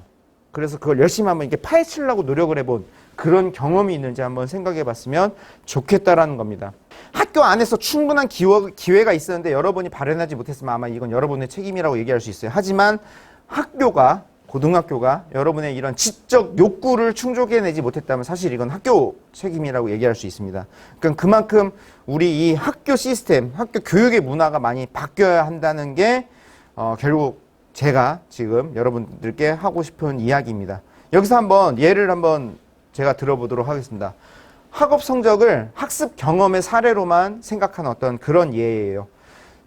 그래서 그걸 열심히 한번 이렇게 파헤치려고 노력을 해본 그런 경험이 있는지 한번 생각해 봤으면 좋겠다라는 겁니다. 학교 안에서 충분한 기회가 있었는데 여러분이 발현하지 못했으면 아마 이건 여러분의 책임이라고 얘기할 수 있어요. 하지만 학교가 고등학교가 여러분의 이런 지적 욕구를 충족해내지 못했다면 사실 이건 학교 책임이라고 얘기할 수 있습니다. 그러니까 그만큼 우리 이 학교 시스템, 학교 교육의 문화가 많이 바뀌어야 한다는 게 결국 제가 지금 여러분들께 하고 싶은 이야기입니다. 여기서 한번 예를 한번 제가 들어보도록 하겠습니다. 학업 성적을 학습 경험의 사례로만 생각한 어떤 그런 예예요.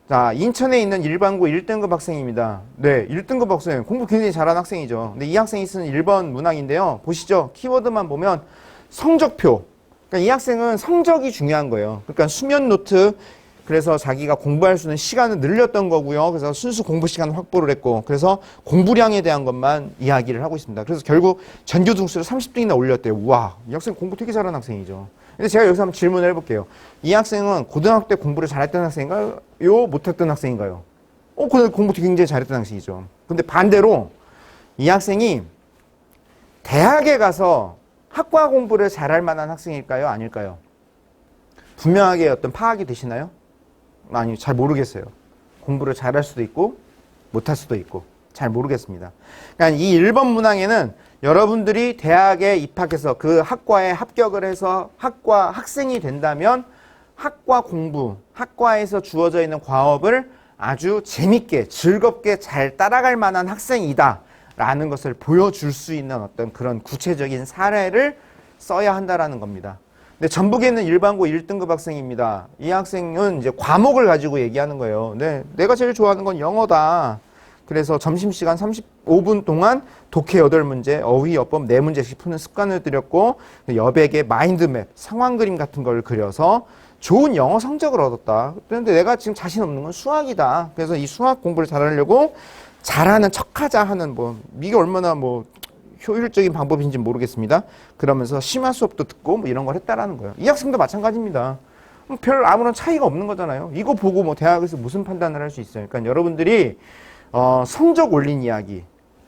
자, 인천에 있는 일반고 1등급 학생입니다. 네, 1등급 학생. 공부 굉장히 잘하는 학생이죠. 근데 이 학생이 쓰는 1번 문항인데요. 보시죠. 키워드만 보면 성적표. 그러니까 이 학생은 성적이 중요한 거예요. 그러니까 수면 노트. 그래서 자기가 공부할 수 있는 시간을 늘렸던 거고요. 그래서 순수 공부 시간을 확보를 했고, 그래서 공부량에 대한 것만 이야기를 하고 있습니다. 그래서 결국 전교 등수를 30등이나 올렸대요. 우와, 이 학생 공부 되게 잘하는 학생이죠. 근데 제가 여기서 한번 질문을 해볼게요. 이 학생은 고등학교 때 공부를 잘했던 학생인가요? 못했던 학생인가요? 공부 굉장히 잘했던 학생이죠. 근데 반대로 이 학생이 대학에 가서 학과 공부를 잘할 만한 학생일까요? 아닐까요? 분명하게 어떤 파악이 되시나요? 아니, 잘 모르겠어요. 공부를 잘할 수도 있고 못할 수도 있고 잘 모르겠습니다. 그러니까 이 1번 문항에는 여러분들이 대학에 입학해서 그 학과에 합격을 해서 학과 학생이 된다면 학과 공부, 학과에서 주어져 있는 과업을 아주 재밌게 즐겁게 잘 따라갈 만한 학생이다 라는 것을 보여줄 수 있는 어떤 그런 구체적인 사례를 써야 한다라는 겁니다. 근데 전북에 있는 일반고 1등급 학생입니다. 이 학생은 이제 과목을 가지고 얘기하는 거예요. 네, 내가 제일 좋아하는 건 영어다. 그래서 점심시간 35분 동안 독해 8문제, 어휘, 어법 4문제씩 푸는 습관을 들였고 여백의 마인드맵, 상황 그림 같은 걸 그려서 좋은 영어 성적을 얻었다. 그런데 내가 지금 자신 없는 건 수학이다. 그래서 이 수학 공부를 잘하려고 잘하는 척하자 하는 이게 얼마나 효율적인 방법인지 모르겠습니다. 그러면서 심화 수업도 듣고 이런 걸 했다라는 거예요. 이 학생도 마찬가지입니다. 별 아무런 차이가 없는 거잖아요. 이거 보고 대학에서 무슨 판단을 할 수 있어요. 그러니까 여러분들이 성적 올린 이야기,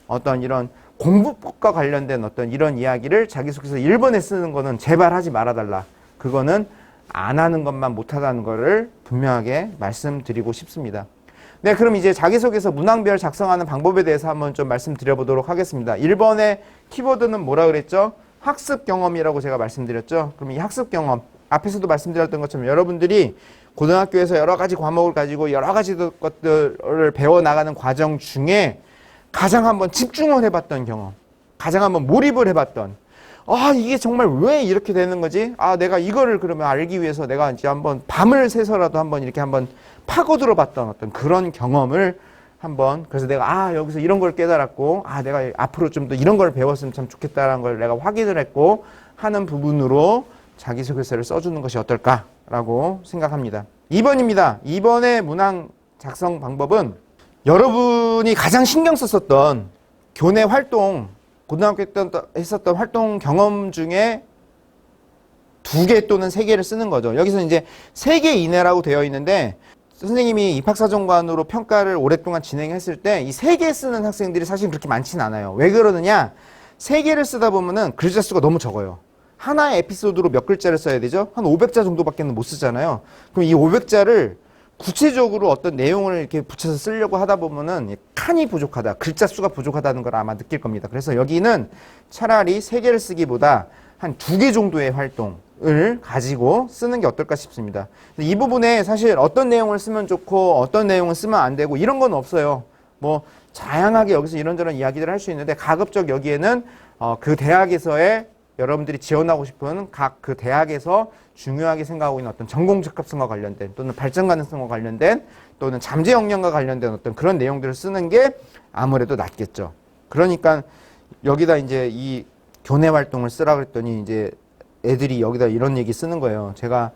어떤 이런 공부법과 관련된 어떤 이런 이야기를 자기소개서 1번에 쓰는 거는 제발 하지 말아달라. 그거는 안 하는 것만 못하다는 거를 분명하게 말씀드리고 싶습니다. 네, 그럼 이제 자기소개서 문항별 작성하는 방법에 대해서 한번 좀 말씀드려보도록 하겠습니다. 1번의 키워드는 뭐라 그랬죠? 학습 경험이라고 제가 말씀드렸죠? 그럼 이 학습 경험, 앞에서도 말씀드렸던 것처럼 여러분들이 고등학교에서 여러 가지 과목을 가지고 여러 가지 것들을 배워나가는 과정 중에 가장 한번 집중을 해봤던 경험, 가장 한번 몰입을 해봤던, 이게 정말 왜 이렇게 되는 거지? 내가 이거를 그러면 알기 위해서 내가 이제 한번 밤을 새서라도 한번 이렇게 한번 파고들어 봤던 어떤 그런 경험을 한번, 그래서 내가 여기서 이런 걸 깨달았고 내가 앞으로 좀 더 이런 걸 배웠으면 참 좋겠다라는 걸 내가 확인을 했고 하는 부분으로 자기소개서를 써주는 것이 어떨까라고 생각합니다. 2번입니다. 2번의 문항 작성 방법은 여러분이 가장 신경 썼었던 교내 활동, 고등학교 때 했었던 활동 경험 중에 2개 또는 3개를 쓰는 거죠. 여기서 이제 3개 이내라고 되어 있는데 선생님이 입학사정관으로 평가를 오랫동안 진행했을 때 이 3개 쓰는 학생들이 사실 그렇게 많지는 않아요. 왜 그러느냐? 3개를 쓰다 보면은 글자 수가 너무 적어요. 하나의 에피소드로 몇 글자를 써야 되죠? 한 500자 정도밖에 못 쓰잖아요. 그럼 이 500자를 구체적으로 어떤 내용을 이렇게 붙여서 쓰려고 하다 보면은 칸이 부족하다, 글자 수가 부족하다는 걸 아마 느낄 겁니다. 그래서 여기는 차라리 3개를 쓰기보다 한 2개 정도의 활동을 가지고 쓰는 게 어떨까 싶습니다. 이 부분에 사실 어떤 내용을 쓰면 좋고 어떤 내용을 쓰면 안 되고 이런 건 없어요. 다양하게 여기서 이런저런 이야기들을 할 수 있는데 가급적 여기에는 그 대학에서의 여러분들이 지원하고 싶은 각 그 대학에서 중요하게 생각하고 있는 어떤 전공 적합성과 관련된 또는 발전 가능성과 관련된 또는 잠재 역량과 관련된 어떤 그런 내용들을 쓰는 게 아무래도 낫겠죠. 그러니까 여기다 이제 이 교내 활동을 쓰라 그랬더니 이제 애들이 여기다 이런 얘기 쓰는 거예요. 제가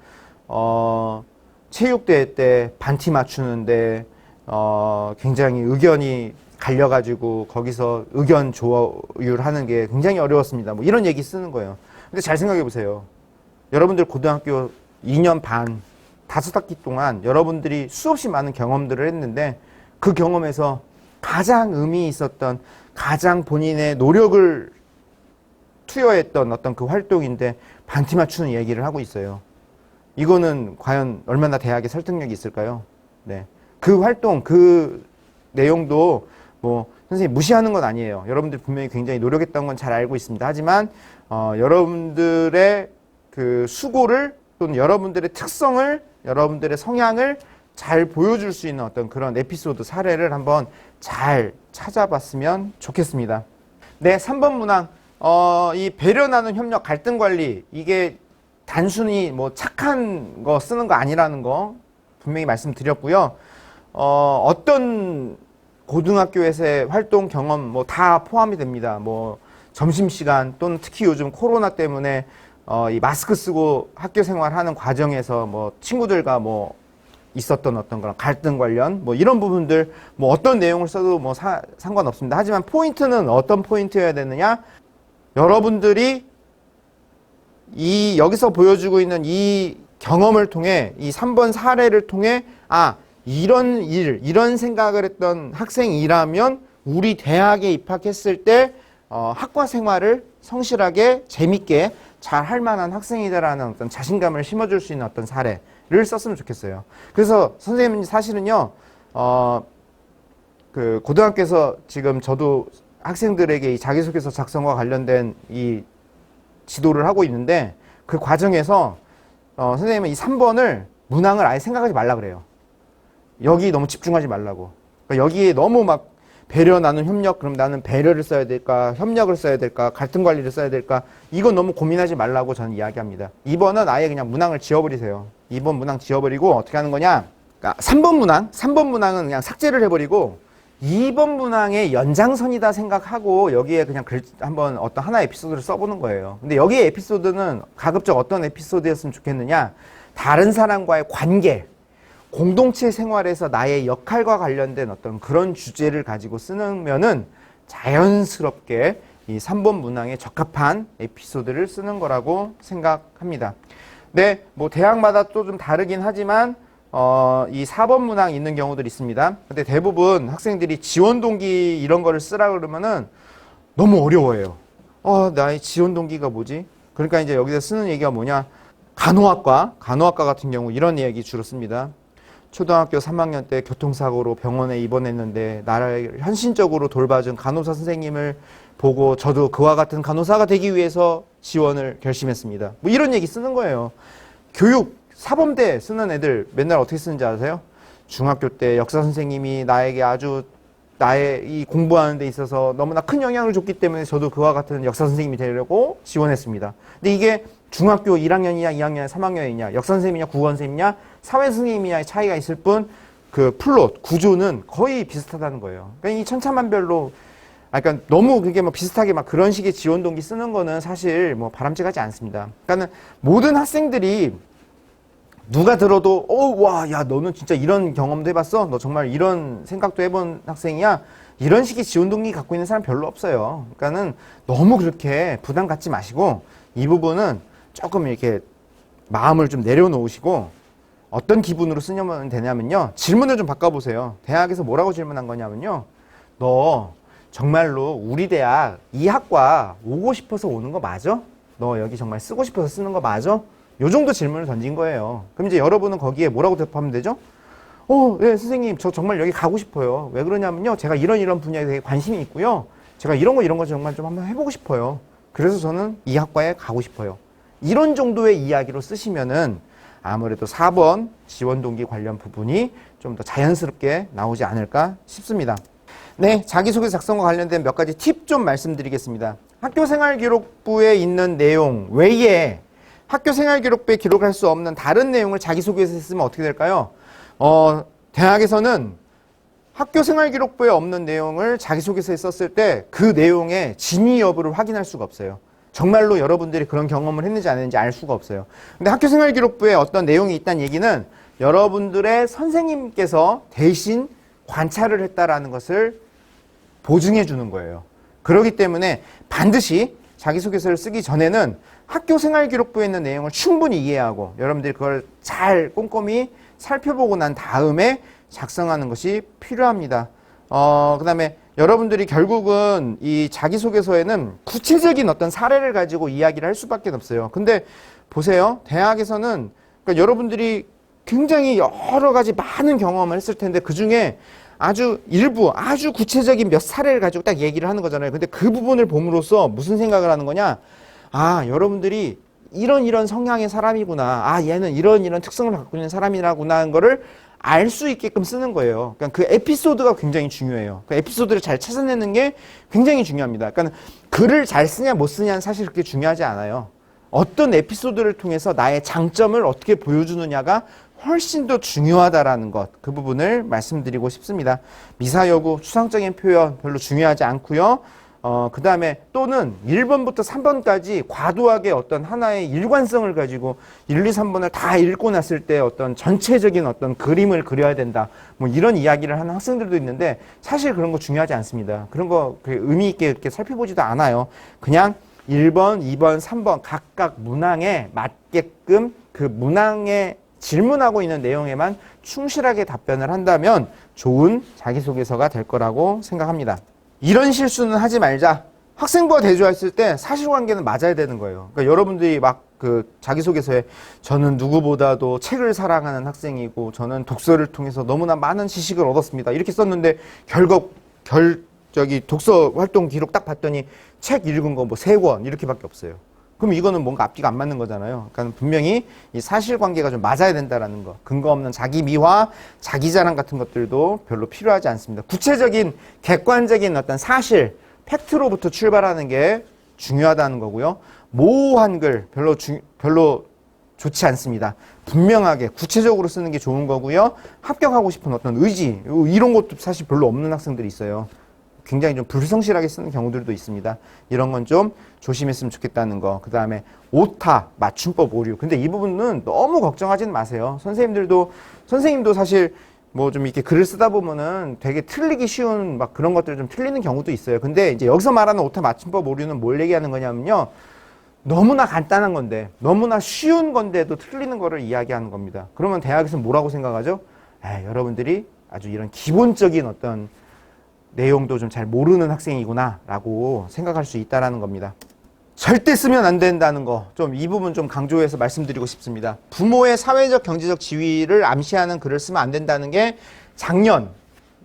체육대회 때 반티 맞추는데 굉장히 의견이 갈려가지고 거기서 의견 조율하는 게 굉장히 어려웠습니다. 이런 얘기 쓰는 거예요. 근데 잘 생각해 보세요. 여러분들 고등학교 2년 반, 5학기 동안 여러분들이 수없이 많은 경험들을 했는데 그 경험에서 가장 의미 있었던, 가장 본인의 노력을 투여했던 어떤 그 활동인데 반티 맞추는 얘기를 하고 있어요. 이거는 과연 얼마나 대학에 설득력이 있을까요? 네. 그 활동, 그 내용도 뭐 선생님 무시하는 건 아니에요. 여러분들 분명히 굉장히 노력했던 건 잘 알고 있습니다. 하지만 여러분들의 그 수고를 또는 여러분들의 특성을, 여러분들의 성향을 잘 보여줄 수 있는 어떤 그런 에피소드 사례를 한번 잘 찾아봤으면 좋겠습니다. 네, 3번 문항. 이 배려 나눈 협력 갈등 관리, 이게 단순히 뭐 착한 거 쓰는 거 아니라는 거 분명히 말씀드렸고요. 어떤 고등학교에서의 활동 경험 뭐 다 포함이 됩니다. 뭐 점심시간 또는 특히 요즘 코로나 때문에 이 마스크 쓰고 학교 생활하는 과정에서 뭐 친구들과 뭐 있었던 어떤 그런 갈등 관련 뭐 이런 부분들 뭐 어떤 내용을 써도 뭐 상관없습니다. 하지만 포인트는 어떤 포인트여야 되느냐? 여러분들이 이 여기서 보여주고 있는 이 경험을 통해 이 3번 사례를 통해 이런 이런 생각을 했던 학생이라면 우리 대학에 입학했을 때 학과 생활을 성실하게 재밌게 잘 할 만한 학생이다라는 어떤 자신감을 심어줄 수 있는 어떤 사례를 썼으면 좋겠어요. 그래서 선생님은 사실은요, 그 고등학교에서 지금 저도 학생들에게 이 자기소개서 작성과 관련된 이 지도를 하고 있는데 그 과정에서 선생님은 이 3번을 문항을 아예 생각하지 말라 그래요. 여기 너무 집중하지 말라고. 그러니까 여기에 너무 막 배려 나눈 협력, 그럼 나는 배려를 써야 될까, 협력을 써야 될까, 갈등 관리를 써야 될까, 이건 너무 고민하지 말라고 저는 이야기합니다. 2번은 아예 그냥 문항을 지워버리세요. 2번 문항 지워버리고 어떻게 하는 거냐? 그러니까 3번 문항은 그냥 삭제를 해버리고 2번 문항의 연장선이다 생각하고 여기에 그냥 한번 어떤 하나의 에피소드를 써보는 거예요. 근데 여기에 에피소드는 가급적 어떤 에피소드였으면 좋겠느냐? 다른 사람과의 관계, 공동체 생활에서 나의 역할과 관련된 어떤 그런 주제를 가지고 쓰면은 자연스럽게 이 3번 문항에 적합한 에피소드를 쓰는 거라고 생각합니다. 네, 뭐 대학마다 또 좀 다르긴 하지만 이 4번 문항 있는 경우들이 있습니다. 근데 대부분 학생들이 지원 동기 이런 거를 쓰라 그러면은 너무 어려워해요. 나의 지원 동기가 뭐지? 그러니까 이제 여기서 쓰는 얘기가 뭐냐? 간호학과 같은 경우 이런 얘기 주로 씁니다. 초등학교 3학년 때 교통사고로 병원에 입원했는데 나를 헌신적으로 돌봐준 간호사 선생님을 보고 저도 그와 같은 간호사가 되기 위해서 지원을 결심했습니다. 뭐 이런 얘기 쓰는 거예요. 교육, 사범대 쓰는 애들 맨날 어떻게 쓰는지 아세요? 중학교 때 역사 선생님이 나에게 아주 나의 이 공부하는 데 있어서 너무나 큰 영향을 줬기 때문에 저도 그와 같은 역사 선생님이 되려고 지원했습니다. 근데 이게 중학교 1학년이냐 2학년, 3학년이냐, 역사 선생님이냐, 국어 선생님이냐, 사회 선생님이냐의 차이가 있을 뿐 그 플롯, 구조는 거의 비슷하다는 거예요. 그러니까 이 천차만별로 그러니까 너무 그게 뭐 비슷하게 막 그런 식의 지원 동기 쓰는 거는 사실 뭐 바람직하지 않습니다. 그러니까는 모든 학생들이 누가 들어도 야 너는 진짜 이런 경험도 해봤어? 너 정말 이런 생각도 해본 학생이야? 이런 식의 지원 동기 갖고 있는 사람 별로 없어요. 그러니까는 너무 그렇게 부담 갖지 마시고 이 부분은 조금 이렇게 마음을 좀 내려놓으시고 어떤 기분으로 쓰냐면 되냐면요. 질문을 좀 바꿔보세요. 대학에서 뭐라고 질문한 거냐면요. 너 정말로 우리 대학 이 학과 오고 싶어서 오는 거 맞아? 너 여기 정말 쓰고 싶어서 쓰는 거 맞아? 요 정도 질문을 던진 거예요. 그럼 이제 여러분은 거기에 뭐라고 대답하면 되죠? 네, 선생님, 저 정말 여기 가고 싶어요. 왜 그러냐면요. 제가 이런 분야에 되게 관심이 있고요. 제가 이런 거 정말 좀 한번 해보고 싶어요. 그래서 저는 이 학과에 가고 싶어요. 이런 정도의 이야기로 쓰시면은 아무래도 4번 지원 동기 관련 부분이 좀 더 자연스럽게 나오지 않을까 싶습니다. 네, 자기소개서 작성과 관련된 몇 가지 팁 좀 말씀드리겠습니다. 학교생활기록부에 있는 내용 외에 학교생활기록부에 기록할 수 없는 다른 내용을 자기소개서에 쓰면 어떻게 될까요? 대학에서는 학교생활기록부에 없는 내용을 자기소개서에 썼을 때 그 내용의 진위 여부를 확인할 수가 없어요. 정말로 여러분들이 그런 경험을 했는지 안 했는지 알 수가 없어요. 근데 학교생활기록부에 어떤 내용이 있다는 얘기는 여러분들의 선생님께서 대신 관찰을 했다라는 것을 보증해 주는 거예요. 그렇기 때문에 반드시 자기소개서를 쓰기 전에는 학교생활기록부에 있는 내용을 충분히 이해하고 여러분들이 그걸 잘 꼼꼼히 살펴보고 난 다음에 작성하는 것이 필요합니다. 그 다음에 여러분들이 결국은 이 자기소개서에는 구체적인 어떤 사례를 가지고 이야기를 할 수밖에 없어요. 근데 보세요. 대학에서는 그러니까 여러분들이 굉장히 여러 가지 많은 경험을 했을 텐데 그 중에 아주 일부, 아주 구체적인 몇 사례를 가지고 딱 얘기를 하는 거잖아요. 근데 그 부분을 봄으로써 무슨 생각을 하는 거냐? 아, 여러분들이 이런 성향의 사람이구나. 아, 얘는 이런 특성을 갖고 있는 사람이라구나 하는 거를 알 수 있게끔 쓰는 거예요. 그러니까 그 에피소드가 굉장히 중요해요. 그 에피소드를 잘 찾아내는 게 굉장히 중요합니다. 그러니까 글을 잘 쓰냐 못 쓰냐는 사실 그렇게 중요하지 않아요. 어떤 에피소드를 통해서 나의 장점을 어떻게 보여주느냐가 훨씬 더 중요하다라는 것, 그 부분을 말씀드리고 싶습니다. 미사여구, 추상적인 표현 별로 중요하지 않고요. 그 다음에 또는 1번부터 3번까지 과도하게 어떤 하나의 일관성을 가지고 1, 2, 3번을 다 읽고 났을 때 어떤 전체적인 어떤 그림을 그려야 된다. 뭐 이런 이야기를 하는 학생들도 있는데 사실 그런 거 중요하지 않습니다. 그런 거 의미 있게 이렇게 살펴보지도 않아요. 그냥 1번, 2번, 3번 각각 문항에 맞게끔 그 문항에 질문하고 있는 내용에만 충실하게 답변을 한다면 좋은 자기소개서가 될 거라고 생각합니다. 이런 실수는 하지 말자. 학생부와 대조했을 때 사실관계는 맞아야 되는 거예요. 그러니까 여러분들이 막 그 자기소개서에 저는 누구보다도 책을 사랑하는 학생이고 저는 독서를 통해서 너무나 많은 지식을 얻었습니다. 이렇게 썼는데 독서 활동 기록 딱 봤더니 책 읽은 거 뭐 3권 이렇게밖에 없어요. 그럼 이거는 뭔가 앞뒤가 안 맞는 거잖아요. 그러니까 분명히 이 사실관계가 좀 맞아야 된다라는 거. 근거 없는 자기 미화, 자기 자랑 같은 것들도 별로 필요하지 않습니다. 구체적인 객관적인 어떤 사실, 팩트로부터 출발하는 게 중요하다는 거고요. 모호한 글 별로 좋지 않습니다. 분명하게 구체적으로 쓰는 게 좋은 거고요. 합격하고 싶은 어떤 의지 이런 것도 사실 별로 없는 학생들이 있어요. 굉장히 좀 불성실하게 쓰는 경우들도 있습니다. 이런 건 좀 조심했으면 좋겠다는 거. 그 다음에 오타, 맞춤법 오류. 근데 이 부분은 너무 걱정하지는 마세요. 선생님도 사실 뭐 좀 이렇게 글을 쓰다 보면은 되게 틀리기 쉬운 막 그런 것들 좀 틀리는 경우도 있어요. 근데 이제 여기서 말하는 오타, 맞춤법 오류는 뭘 얘기하는 거냐면요. 너무나 간단한 건데, 너무나 쉬운 건데도 틀리는 거를 이야기하는 겁니다. 그러면 대학에서 뭐라고 생각하죠? 여러분들이 아주 이런 기본적인 어떤 내용도 좀 잘 모르는 학생이구나 라고 생각할 수 있다는 겁니다. 절대 쓰면 안 된다는 거, 좀 이 부분 좀 강조해서 말씀드리고 싶습니다. 부모의 사회적 경제적 지위를 암시하는 글을 쓰면 안 된다는 게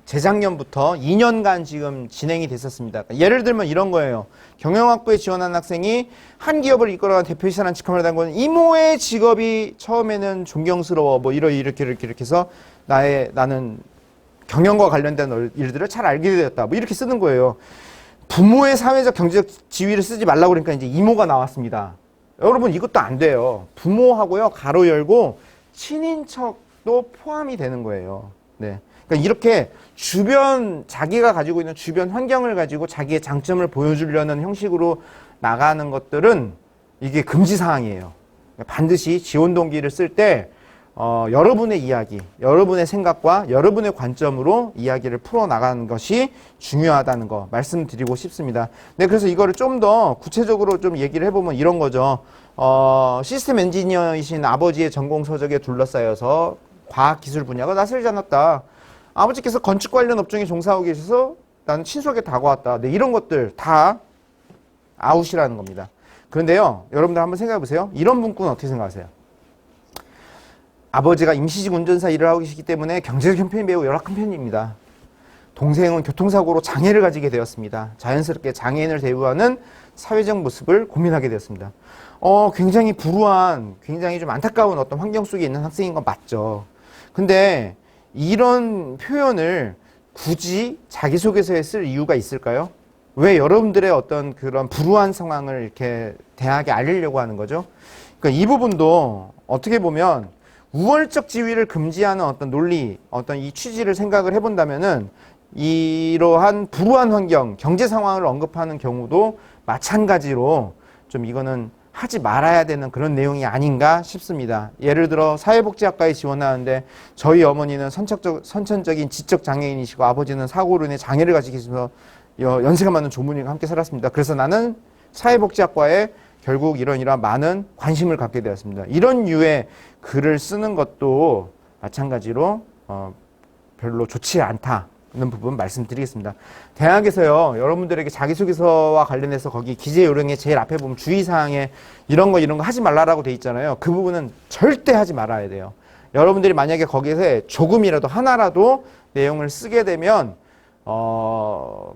재작년부터 2년간 지금 진행이 됐었습니다. 예를 들면 이런 거예요. 경영학부에 지원한 학생이 한 기업을 이끌어간 대표이사라는 직함을 담은 이모의 직업이 처음에는 존경스러워 뭐 이렇게 해서 나는 경영과 관련된 일들을 잘 알게 되었다. 뭐 이렇게 쓰는 거예요. 부모의 사회적 경제적 지위를 쓰지 말라고 그러니까 이제 이모가 나왔습니다. 여러분 이것도 안 돼요. 부모하고요. 가로 열고 친인척도 포함이 되는 거예요. 네. 그러니까 이렇게 자기가 가지고 있는 주변 환경을 가지고 자기의 장점을 보여주려는 형식으로 나가는 것들은 이게 금지사항이에요. 반드시 지원 동기를 쓸 때 여러분의 이야기, 여러분의 생각과 여러분의 관점으로 이야기를 풀어나가는 것이 중요하다는 거 말씀드리고 싶습니다. 네, 그래서 이거를 좀 더 구체적으로 좀 얘기를 해보면 이런 거죠. 시스템 엔지니어이신 아버지의 전공 서적에 둘러싸여서 과학기술 분야가 낯설지 않았다. 아버지께서 건축 관련 업종에 종사하고 계셔서 나는 친숙하게 다가왔다. 네, 이런 것들 다 아웃이라는 겁니다. 그런데요, 여러분들 한번 생각해 보세요. 이런 문구는 어떻게 생각하세요? 아버지가 임시직 운전사 일을 하고 계시기 때문에 경제적 형편이 매우 열악한 편입니다. 동생은 교통사고로 장애를 가지게 되었습니다. 자연스럽게 장애인을 대우하는 사회적 모습을 고민하게 되었습니다. 굉장히 불우한, 굉장히 좀 안타까운 어떤 환경 속에 있는 학생인 건 맞죠. 근데 이런 표현을 굳이 자기소개서에 쓸 이유가 있을까요? 왜 여러분들의 어떤 그런 불우한 상황을 이렇게 대학에 알리려고 하는 거죠? 그러니까 이 부분도 어떻게 보면 우월적 지위를 금지하는 어떤 논리, 어떤 이 취지를 생각을 해본다면은 이러한 불우한 환경, 경제 상황을 언급하는 경우도 마찬가지로 좀 이거는 하지 말아야 되는 그런 내용이 아닌가 싶습니다. 예를 들어 사회복지학과에 지원하는데 저희 어머니는 선천적인 지적 장애인이시고 아버지는 사고로 인해 장애를 가지고 계셔서 연세가 많은 조문이가 함께 살았습니다. 그래서 나는 사회복지학과에 결국 이런 많은 관심을 갖게 되었습니다. 이런 류의 글을 쓰는 것도 마찬가지로 별로 좋지 않다는 부분 말씀드리겠습니다. 대학에서요, 여러분들에게 자기소개서와 관련해서 거기 기재 요령에 제일 앞에 보면 주의사항에 이런 거 하지 말라라고 돼 있잖아요. 그 부분은 절대 하지 말아야 돼요. 여러분들이 만약에 거기에 조금이라도 하나라도 내용을 쓰게 되면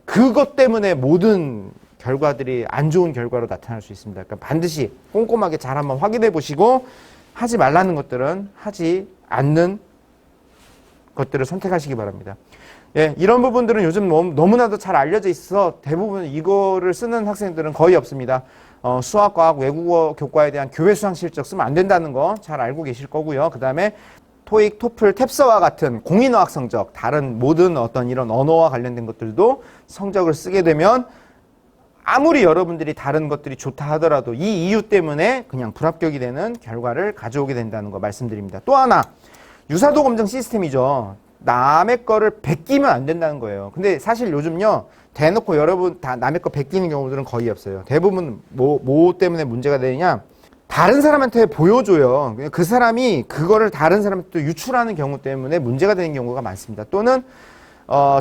그것 때문에 모든 결과들이 안 좋은 결과로 나타날 수 있습니다. 그러니까 반드시 꼼꼼하게 잘 한번 확인해 보시고 하지 말라는 것들은 하지 않는 것들을 선택하시기 바랍니다. 예, 이런 부분들은 요즘 너무나도 잘 알려져 있어 대부분 이거를 쓰는 학생들은 거의 없습니다. 수학, 과학, 외국어 교과에 대한 교외 수상 실적 쓰면 안 된다는 거 잘 알고 계실 거고요. 그 다음에 토익, 토플, 탭스와 같은 공인어학 성적, 다른 모든 어떤 이런 언어와 관련된 것들도 성적을 쓰게 되면 아무리 여러분들이 다른 것들이 좋다 하더라도 이 이유 때문에 그냥 불합격이 되는 결과를 가져오게 된다는 거 말씀드립니다. 또 하나, 유사도 검증 시스템이죠. 남의 거를 베끼면 안 된다는 거예요. 근데 사실 요즘요, 대놓고 여러분 다 남의 거 베끼는 경우들은 거의 없어요. 대부분 뭐 때문에 문제가 되느냐, 다른 사람한테 보여줘요. 그 사람이 그거를 다른 사람한테 또 유출하는 경우 때문에 문제가 되는 경우가 많습니다. 또는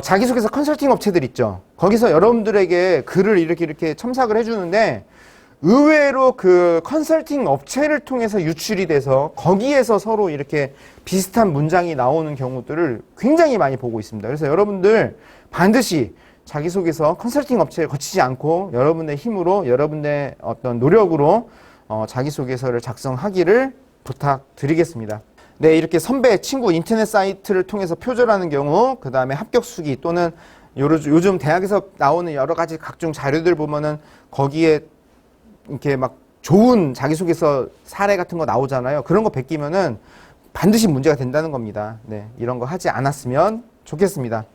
자기소개서 컨설팅 업체들 있죠. 거기서 여러분들에게 글을 이렇게 첨삭을 해주는데 의외로 그 컨설팅 업체를 통해서 유출이 돼서 거기에서 서로 이렇게 비슷한 문장이 나오는 경우들을 굉장히 많이 보고 있습니다. 그래서 여러분들 반드시 자기소개서 컨설팅 업체에 거치지 않고 여러분의 힘으로 여러분의 어떤 노력으로 자기소개서를 작성하기를 부탁드리겠습니다. 네, 이렇게 선배, 친구, 인터넷 사이트를 통해서 표절하는 경우, 그 다음에 합격 수기 또는 요즘 대학에서 나오는 여러 가지 각종 자료들 보면은 거기에 이렇게 막 좋은 자기소개서 사례 같은 거 나오잖아요. 그런 거 베끼면은 반드시 문제가 된다는 겁니다. 네, 이런 거 하지 않았으면 좋겠습니다.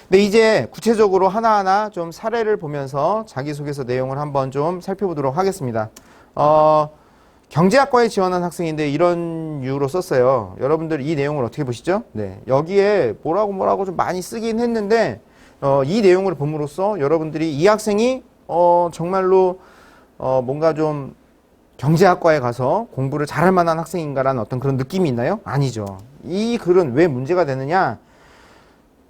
네, 이제 구체적으로 하나하나 좀 사례를 보면서 자기소개서 내용을 한번 좀 살펴보도록 하겠습니다. 경제학과에 지원한 학생인데 이런 이유로 썼어요. 여러분들 이 내용을 어떻게 보시죠? 네, 여기에 뭐라고 좀 많이 쓰긴 했는데 이 내용을 봄으로써 여러분들이 이 학생이 정말로 뭔가 좀 경제학과에 가서 공부를 잘할 만한 학생인가라는 어떤 그런 느낌이 있나요? 아니죠. 이 글은 왜 문제가 되느냐?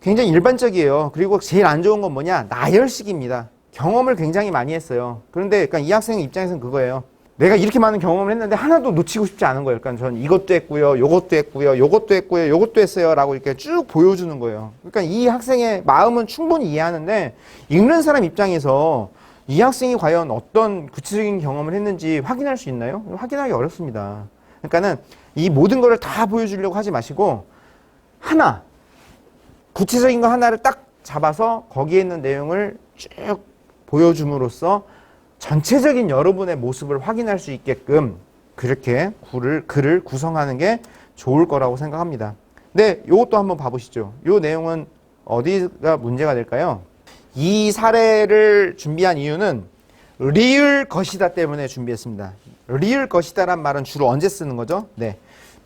굉장히 일반적이에요. 그리고 제일 안 좋은 건 뭐냐? 나열식입니다. 경험을 굉장히 많이 했어요. 그런데 그러니까 이 학생 입장에서는 그거예요. 내가 이렇게 많은 경험을 했는데 하나도 놓치고 싶지 않은 거예요. 그러니까 전 이것도 했고요, 요것도 했고요, 요것도 했고요, 요것도 했어요 라고 이렇게 쭉 보여주는 거예요. 그러니까 이 학생의 마음은 충분히 이해하는데 읽는 사람 입장에서 이 학생이 과연 어떤 구체적인 경험을 했는지 확인할 수 있나요? 확인하기 어렵습니다. 그러니까는 이 모든 거를 다 보여주려고 하지 마시고 하나, 구체적인 거 하나를 딱 잡아서 거기에 있는 내용을 쭉 보여줌으로써 전체적인 여러분의 모습을 확인할 수 있게끔 그렇게 글을 구성하는 게 좋을 거라고 생각합니다. 네, 이것도 한번 봐보시죠. 이 내용은 어디가 문제가 될까요? 이 사례를 준비한 이유는 리을 것이다 때문에 준비했습니다. 리을 것이다란 말은 주로 언제 쓰는 거죠? 네,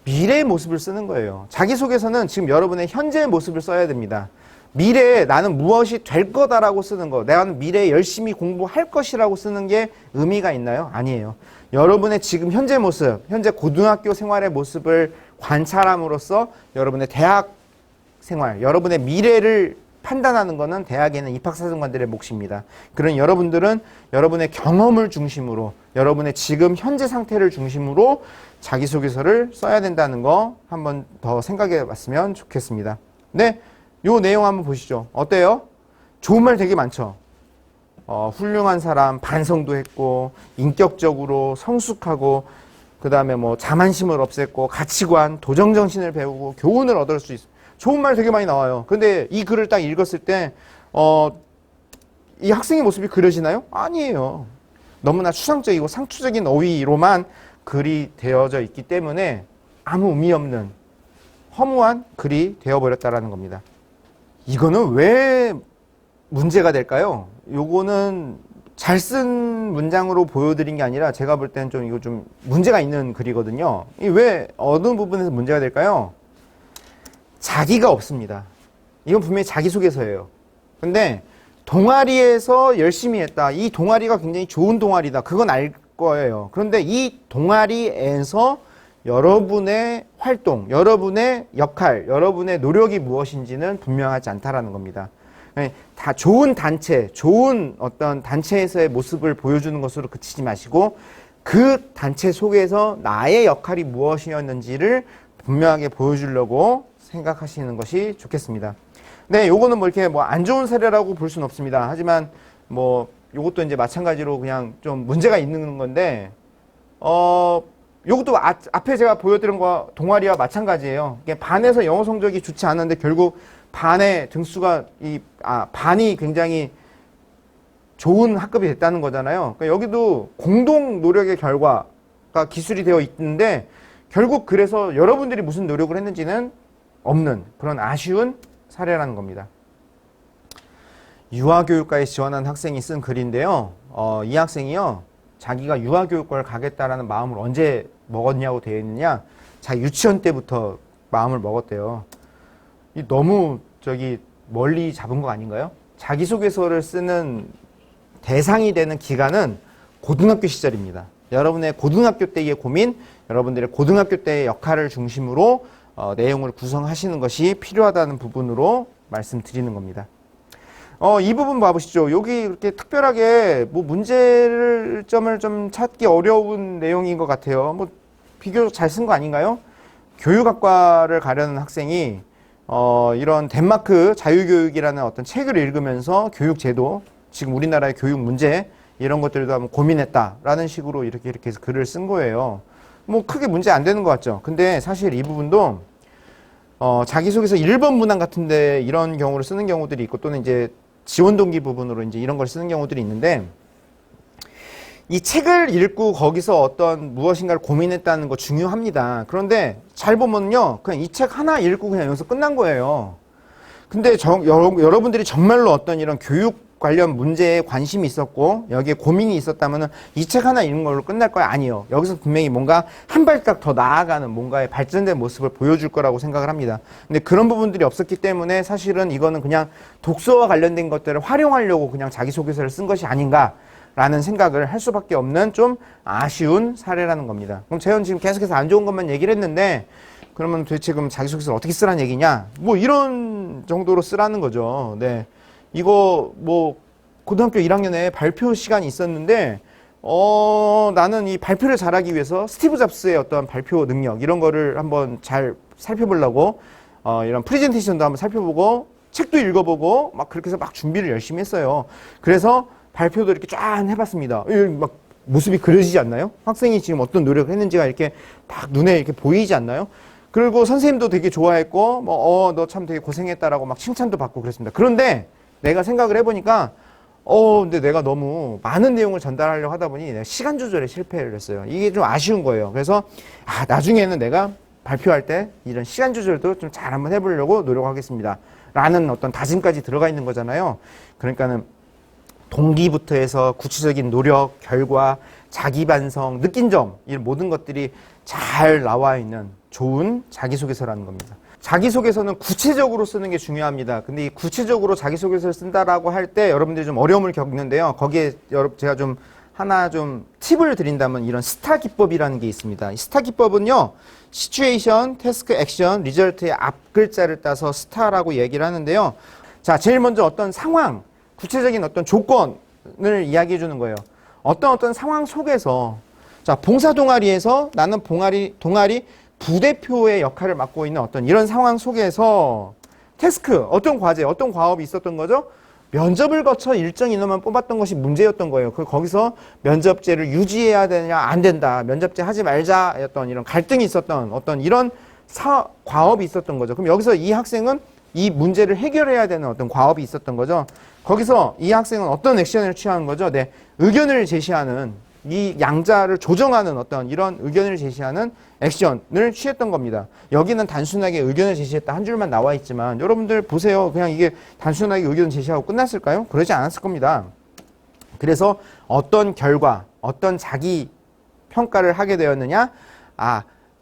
미래의 모습을 쓰는 거예요. 자기소개서는 지금 여러분의 현재의 모습을 써야 됩니다. 미래에 나는 무엇이 될 거다라고 쓰는 거, 내가 미래에 열심히 공부할 것이라고 쓰는 게 의미가 있나요? 아니에요. 여러분의 지금 현재 모습, 현재 고등학교 생활의 모습을 관찰함으로써 여러분의 대학 생활, 여러분의 미래를 판단하는 것은 대학에는 입학사정관들의 몫입니다. 그런 여러분들은 여러분의 경험을 중심으로, 여러분의 지금 현재 상태를 중심으로 자기소개서를 써야 된다는 거 한번 더 생각해 봤으면 좋겠습니다. 네. 요 내용 한번 보시죠. 어때요? 좋은 말 되게 많죠. 훌륭한 사람, 반성도 했고, 인격적으로 성숙하고, 그 다음에 뭐 자만심을 없앴고, 가치관, 도정정신을 배우고, 교훈을 얻을 수 있어. 좋은 말 되게 많이 나와요. 근데 이 글을 딱 읽었을 때, 이 학생의 모습이 그려지나요? 아니에요. 너무나 추상적이고 상투적인 어휘로만 글이 되어져 있기 때문에 아무 의미 없는 허무한 글이 되어버렸다라는 겁니다. 이거는 왜 문제가 될까요? 요거는 잘 쓴 문장으로 보여드린 게 아니라 제가 볼 때는 좀 이거 좀 문제가 있는 글이거든요. 왜 어느 부분에서 문제가 될까요? 자기가 없습니다. 이건 분명히 자기소개서예요. 근데 동아리에서 열심히 했다. 이 동아리가 굉장히 좋은 동아리다. 그건 알 거예요. 그런데 이 동아리에서 여러분의 활동, 여러분의 역할, 여러분의 노력이 무엇인지는 분명하지 않다라는 겁니다. 다 좋은 단체, 좋은 어떤 단체에서의 모습을 보여주는 것으로 그치지 마시고 그 단체 속에서 나의 역할이 무엇이었는지를 분명하게 보여주려고 생각하시는 것이 좋겠습니다. 네, 요거는 뭐 이렇게 뭐 안 좋은 사례라고 볼 수는 없습니다. 하지만 뭐 요것도 이제 마찬가지로 그냥 좀 문제가 있는 건데, 요것도 앞에 제가 보여드린 거 동아리와 마찬가지예요. 반에서 영어 성적이 좋지 않은데 결국 반의 등수가 반이 굉장히 좋은 학급이 됐다는 거잖아요. 그러니까 여기도 공동 노력의 결과가 기술이 되어 있는데 결국 그래서 여러분들이 무슨 노력을 했는지는 없는 그런 아쉬운 사례라는 겁니다. 유아교육과에 지원한 학생이 쓴 글인데요. 이 학생이요, 자기가 유아교육과를 가겠다라는 마음을 언제 먹었냐고 되어 있느냐, 자기 유치원 때부터 마음을 먹었대요. 너무 멀리 잡은 거 아닌가요? 자기소개서를 쓰는 대상이 되는 기간은 고등학교 시절입니다. 여러분의 고등학교 때의 고민, 여러분들의 고등학교 때의 역할을 중심으로 내용을 구성하시는 것이 필요하다는 부분으로 말씀드리는 겁니다. 이 부분 봐보시죠. 여기 이렇게 특별하게 뭐 문제점을 좀 찾기 어려운 내용인 것 같아요. 뭐 비교적 잘 쓴 거 아닌가요? 교육학과를 가려는 학생이 이런 덴마크 자유교육이라는 어떤 책을 읽으면서 교육제도, 지금 우리나라의 교육 문제 이런 것들도 한번 고민했다라는 식으로 이렇게 해서 글을 쓴 거예요. 뭐 크게 문제 안 되는 것 같죠. 근데 사실 이 부분도 자기소개서 1번 문항 같은데 이런 경우를 쓰는 경우들이 있고, 또는 이제 지원 동기 부분으로 이제 이런 걸 쓰는 경우들이 있는데, 이 책을 읽고 거기서 어떤 무엇인가를 고민했다는 거 중요합니다. 그런데 잘 보면요, 그냥 이 책 하나 읽고 그냥 여기서 끝난 거예요. 근데 여러분들이 정말로 어떤 이런 교육 관련 문제에 관심이 있었고 여기에 고민이 있었다면 이 책 하나 읽는 걸로 끝날 거야? 아니요. 여기서 분명히 뭔가 한 발짝 더 나아가는 뭔가의 발전된 모습을 보여줄 거라고 생각을 합니다. 근데 그런 부분들이 없었기 때문에 사실은 이거는 그냥 독서와 관련된 것들을 활용하려고 그냥 자기소개서를 쓴 것이 아닌가 라는 생각을 할 수밖에 없는 좀 아쉬운 사례라는 겁니다. 그럼 재현 지금 계속해서 안 좋은 것만 얘기를 했는데, 그러면 도대체 그럼 자기소개서를 어떻게 쓰라는 얘기냐? 뭐 이런 정도로 쓰라는 거죠. 네. 이거 뭐 고등학교 1학년에 발표 시간이 있었는데 나는 이 발표를 잘하기 위해서 스티브 잡스의 어떤 발표 능력 이런 거를 한번 잘 살펴보려고 이런 프레젠테이션도 한번 살펴보고 책도 읽어보고 막 그렇게 해서 막 준비를 열심히 했어요. 그래서 발표도 이렇게 쫙 해봤습니다. 막 모습이 그려지지 않나요? 학생이 지금 어떤 노력을 했는지가 이렇게 딱 눈에 이렇게 보이지 않나요? 그리고 선생님도 되게 좋아했고, 너 참 되게 고생했다라고 막 칭찬도 받고 그랬습니다. 그런데 내가 생각을 해보니까, 근데 내가 너무 많은 내용을 전달하려고 하다 보니 내가 시간 조절에 실패를 했어요. 이게 좀 아쉬운 거예요. 그래서, 나중에는 내가 발표할 때 이런 시간 조절도 좀 잘 한번 해보려고 노력하겠습니다. 라는 어떤 다짐까지 들어가 있는 거잖아요. 그러니까는 동기부터 해서 구체적인 노력, 결과, 자기 반성, 느낀 점, 이 모든 것들이 잘 나와 있는 좋은 자기소개서라는 겁니다. 자기소개서는 구체적으로 쓰는 게 중요합니다. 근데 이 구체적으로 자기소개서를 쓴다라고 할 때 여러분들이 좀 어려움을 겪는데요. 거기에 제가 좀 하나 좀 팁을 드린다면 이런 스타 기법이라는 게 있습니다. 이 스타 기법은요, 시츄에이션, 태스크, 액션, 리절트의 앞 글자를 따서 스타라고 얘기를 하는데요. 자, 제일 먼저 어떤 상황, 구체적인 어떤 조건을 이야기해 주는 거예요. 어떤 상황 속에서, 자, 봉사 동아리에서 나는 동아리 부대표의 역할을 맡고 있는 어떤 이런 상황 속에서 태스크, 어떤 과제, 어떤 과업이 있었던 거죠? 면접을 거쳐 일정 인원만 뽑았던 것이 문제였던 거예요. 거기서 면접제를 유지해야 되냐, 안 된다. 면접제 하지 말자. 였던 이런 갈등이 있었던 어떤 이런 과업이 있었던 거죠. 그럼 여기서 이 학생은 이 문제를 해결해야 되는 어떤 과업이 있었던 거죠. 거기서 이 학생은 어떤 액션을 취하는 거죠? 네, 의견을 제시하는, 이 양자를 조정하는 어떤 이런 의견을 제시하는 액션을 취했던 겁니다. 여기는 단순하게 의견을 제시했다 한 줄만 나와 있지만 여러분들 보세요. 그냥 이게 단순하게 의견 제시하고 끝났을까요? 그러지 않았을 겁니다. 그래서 어떤 결과, 어떤 자기 평가를 하게 되었느냐?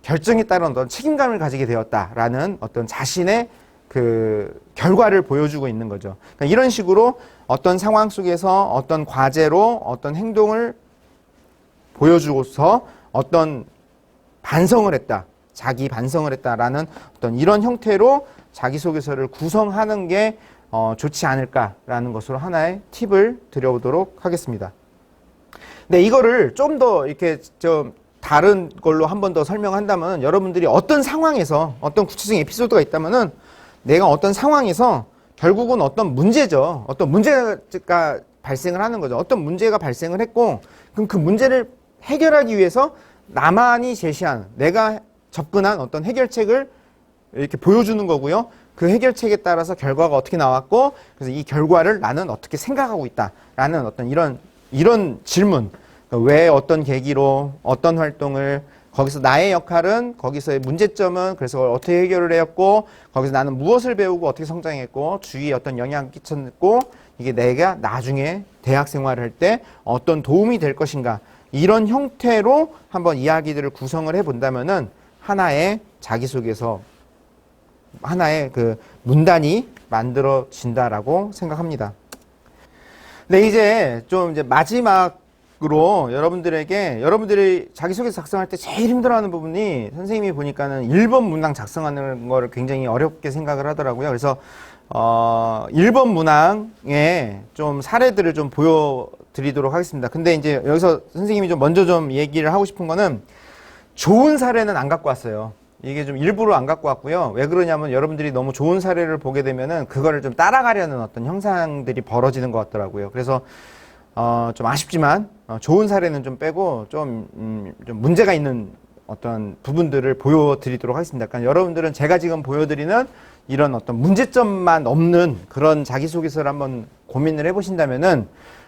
결정에 따른 어떤 책임감을 가지게 되었다라는 어떤 자신의 그 결과를 보여주고 있는 거죠. 그러니까 이런 식으로 어떤 상황 속에서 어떤 과제로 어떤 행동을 보여주고서 어떤 반성을 했다, 자기 반성을 했다라는 어떤 이런 형태로 자기소개서를 구성하는 게 좋지 않을까라는 것으로 하나의 팁을 드려보도록 하겠습니다. 네, 이거를 좀 더 이렇게 좀 다른 걸로 한 번 더 설명한다면 여러분들이 어떤 상황에서 어떤 구체적인 에피소드가 있다면은 내가 어떤 상황에서 결국은 어떤 문제죠. 어떤 문제가 발생을 하는 거죠. 어떤 문제가 발생을 했고 그럼 그 문제를 해결하기 위해서 나만이 제시한 내가 접근한 어떤 해결책을 이렇게 보여주는 거고요. 그 해결책에 따라서 결과가 어떻게 나왔고 그래서 이 결과를 나는 어떻게 생각하고 있다라는 어떤 이런 질문. 그러니까 왜 어떤 계기로 어떤 활동을 거기서 나의 역할은 거기서의 문제점은 그래서 어떻게 해결을 했고 거기서 나는 무엇을 배우고 어떻게 성장했고 주위에 어떤 영향을 끼쳤고 이게 내가 나중에 대학 생활을 할 때 어떤 도움이 될 것인가 이런 형태로 한번 이야기들을 구성을 해본다면은 하나의 자기소개서 하나의 그 문단이 만들어진다라고 생각합니다. 네, 이제 좀 이제 마지막으로 여러분들이 자기소개서 작성할 때 제일 힘들어하는 부분이 선생님이 보니까는 1번 문항 작성하는 거를 굉장히 어렵게 생각을 하더라고요. 그래서 1번 문항에 좀 사례들을 좀 보여드리도록 하겠습니다. 근데 이제 여기서 선생님이 좀 먼저 좀 얘기를 하고 싶은 거는 좋은 사례는 안 갖고 왔어요. 이게 좀 일부러 안 갖고 왔고요. 왜 그러냐면 여러분들이 너무 좋은 사례를 보게 되면은 그거를 좀 따라가려는 어떤 형상들이 벌어지는 것 같더라고요. 그래서 좀 아쉽지만 좋은 사례는 좀 빼고 좀 문제가 있는 어떤 부분들을 보여드리도록 하겠습니다. 그러니까 여러분들은 제가 지금 보여드리는 이런 어떤 문제점만 없는 그런 자기소개서를 한번 고민을 해보신다면은